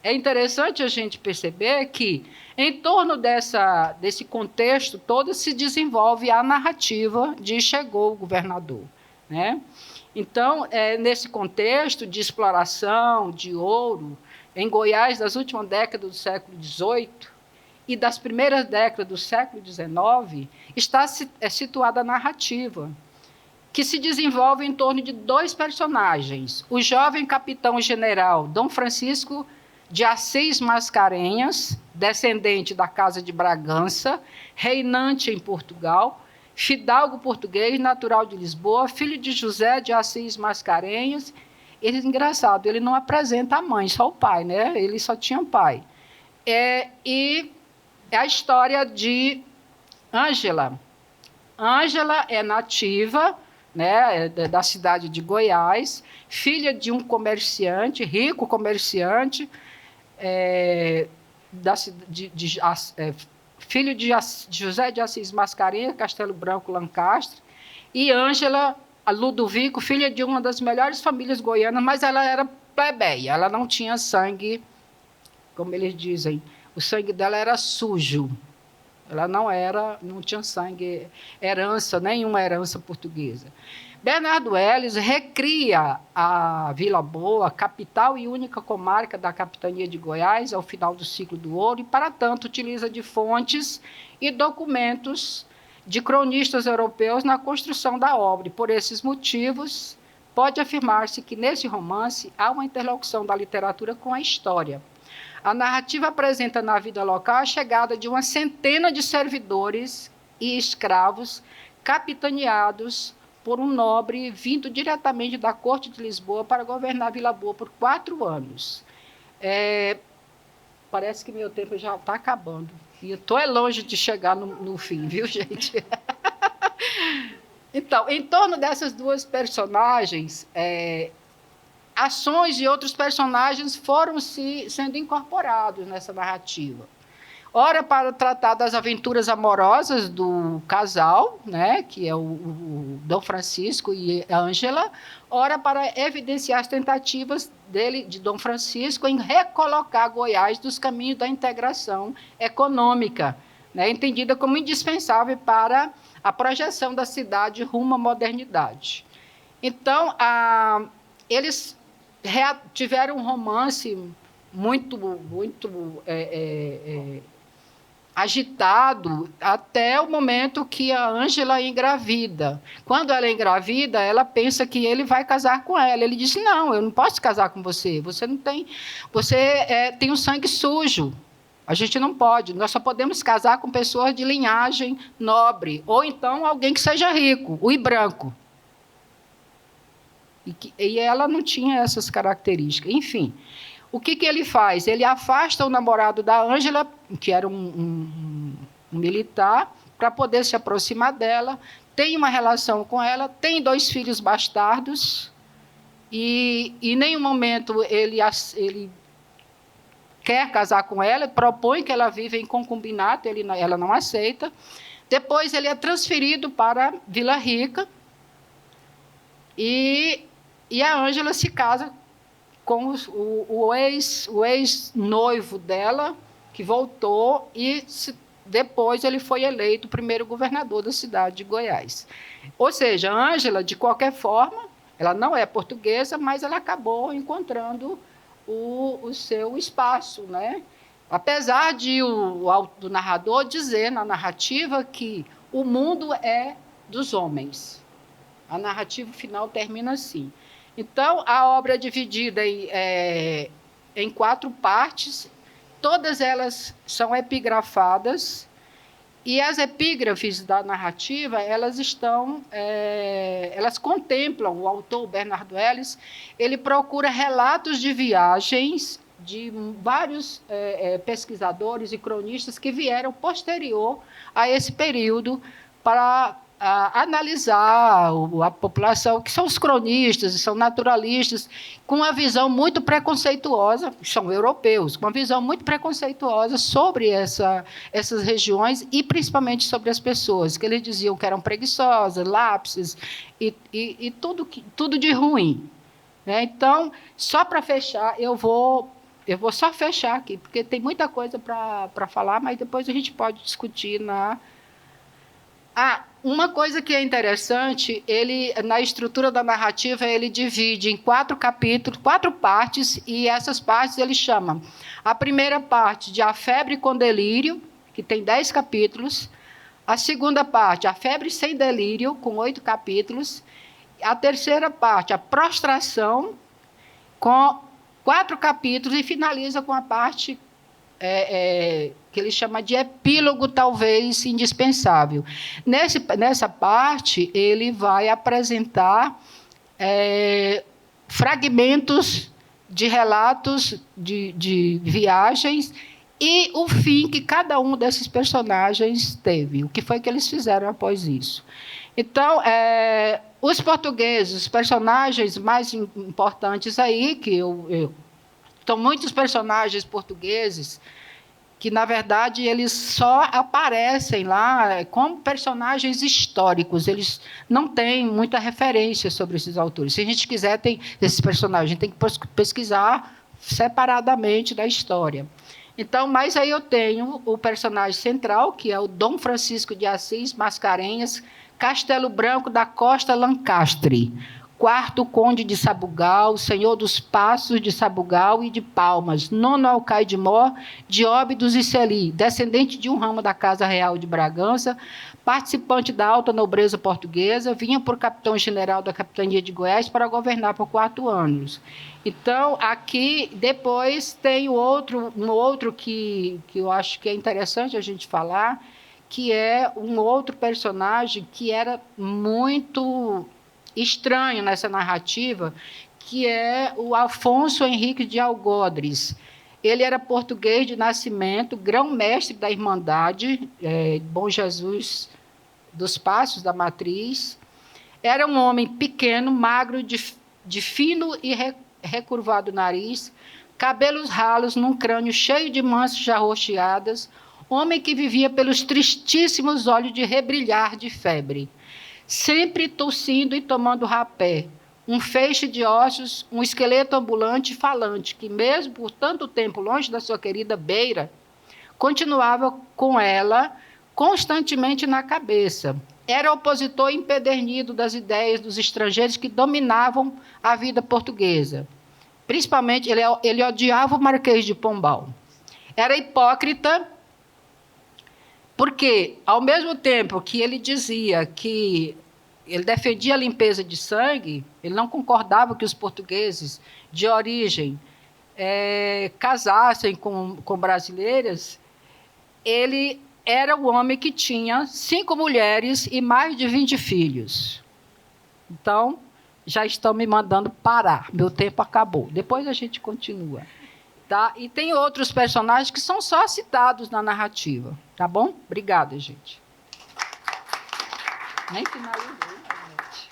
Speaker 4: É interessante a gente perceber que, em torno desse contexto todo, se desenvolve a narrativa de Chegou o Governador, né? Então, nesse contexto de exploração, de ouro, em Goiás, das últimas décadas do século XVIII e das primeiras décadas do século XIX, está situada a narrativa, que se desenvolve em torno de 2 personagens. O jovem capitão-general Dom Francisco de Assis Mascarenhas, descendente da Casa de Bragança, reinante em Portugal, fidalgo português, natural de Lisboa, filho de José de Assis Mascarenhas. Engraçado, ele não apresenta a mãe, só o pai, né? Ele só tinha um pai. E a história de Ângela, Ângela é nativa, né, da cidade de Goiás, filha de um comerciante, rico comerciante, filho de José de Assis Mascarenhas, Castelo Branco, Lancastre, e Ângela Ludovico, filha de uma das melhores famílias goianas, mas ela era plebeia, ela não tinha sangue, como eles dizem, o sangue dela era sujo. Ela não tinha sangue, nenhuma herança portuguesa. Bernardo Ellis recria a Vila Boa, capital e única comarca da capitania de Goiás, ao final do ciclo do ouro, e, para tanto, utiliza de fontes e documentos de cronistas europeus na construção da obra. E, por esses motivos, pode afirmar-se que, nesse romance, há uma interlocução da literatura com a história. A narrativa apresenta na vida local a chegada de uma centena de servidores e escravos capitaneados por um nobre vindo diretamente da corte de Lisboa para governar Vila Boa por 4 anos. Parece que meu tempo já está acabando. E eu estou longe de chegar no fim, viu, gente? Então, em torno dessas duas personagens, ações de outros personagens foram sendo incorporados nessa narrativa. Ora para tratar das aventuras amorosas do casal, né, que é o Dom Francisco e a Ângela, ora para evidenciar as tentativas de Dom Francisco em recolocar Goiás dos caminhos da integração econômica, né, entendida como indispensável para a projeção da cidade rumo à modernidade. Então, eles tiveram um romance muito agitado até o momento que a Ângela engravida. Quando ela engravida, ela pensa que ele vai casar com ela. Ele diz: não, eu não posso casar com você. Você tem um sangue sujo. A gente não pode. Nós só podemos casar com pessoas de linhagem nobre, ou então alguém que seja rico, e branco. E ela não tinha essas características. Enfim, o que ele faz? Ele afasta o namorado da Ângela, que era um militar, para poder se aproximar dela, tem uma relação com ela, tem 2 filhos bastardos, e em nenhum momento ele quer casar com ela, propõe que ela viva em concubinato, ela não aceita. Depois ele é transferido para Vila Rica, e a Ângela se casa com o ex-noivo dela, que voltou, e depois ele foi eleito o primeiro governador da cidade de Goiás. Ou seja, a Ângela, de qualquer forma, ela não é portuguesa, mas ela acabou encontrando o seu espaço, né? Apesar de o narrador dizer na narrativa que o mundo é dos homens. A narrativa final termina assim. Então, a obra é dividida em 4 partes, todas elas são epigrafadas, e as epígrafes da narrativa, elas contemplam, o autor, Bernardo Ellis, ele procura relatos de viagens de vários pesquisadores e cronistas que vieram posterior a esse período para analisar a população, que são os cronistas, são naturalistas, com uma visão muito preconceituosa, são europeus, com uma visão muito preconceituosa sobre essas regiões e, principalmente, sobre as pessoas, que eles diziam que eram preguiçosas, lápis e tudo de ruim. Né? Então, só para fechar, eu vou só fechar aqui, porque tem muita coisa para falar, mas depois a gente pode discutir uma coisa que é interessante, na estrutura da narrativa, ele divide em 4 capítulos, 4 partes, e essas partes ele chama. A primeira parte de A Febre com Delírio, que tem 10 capítulos. A segunda parte, A Febre sem Delírio, com 8 capítulos. A terceira parte, A Prostração, com 4 capítulos, e finaliza com a parte que ele chama de epílogo, talvez indispensável. Nessa parte, ele vai apresentar fragmentos de relatos de viagens e o fim que cada um desses personagens teve, o que foi que eles fizeram após isso. Então, os portugueses, os personagens mais importantes aí, que são muitos personagens portugueses que, na verdade, eles só aparecem lá como personagens históricos. Eles não têm muita referência sobre esses autores. Se a gente quiser, tem esses personagens, a gente tem que pesquisar separadamente da história. Então, mas aí eu tenho o personagem central, que é o Dom Francisco de Assis Mascarenhas Castelo Branco da Costa Lancastre, quarto conde de Sabugal, senhor dos Passos de Sabugal e de Palmas, nono alcaide mor de Óbidos e Celi, descendente de um ramo da Casa Real de Bragança, participante da alta nobreza portuguesa, vinha por capitão-general da capitania de Goiás para governar por 4 anos. Então, aqui, depois, tem um outro que eu acho que é interessante a gente falar, que é um outro personagem que era muito estranho nessa narrativa, que é o Afonso Henrique de Algodres. Ele era português de nascimento, grão-mestre da Irmandade, Bom Jesus dos Passos, da Matriz. Era um homem pequeno, magro, de fino e recurvado nariz, cabelos ralos num crânio cheio de manchas arroxeadas, homem que vivia pelos tristíssimos olhos de rebrilhar de febre, sempre tossindo e tomando rapé, um feixe de ossos, um esqueleto ambulante e falante, que mesmo por tanto tempo longe da sua querida beira, continuava com ela constantemente na cabeça. Era opositor empedernido das ideias dos estrangeiros que dominavam a vida portuguesa. Principalmente, ele odiava o Marquês de Pombal. Era hipócrita, porque, ao mesmo tempo que ele dizia que ele defendia a limpeza de sangue, ele não concordava que os portugueses de origem casassem com brasileiras. Ele era o homem que tinha 5 mulheres e mais de 20 filhos. Então, já estão me mandando parar. Meu tempo acabou. Depois a gente continua. Tá? E tem outros personagens que são só citados na narrativa. Tá bom? Obrigada, gente. Nem finalizei, gente.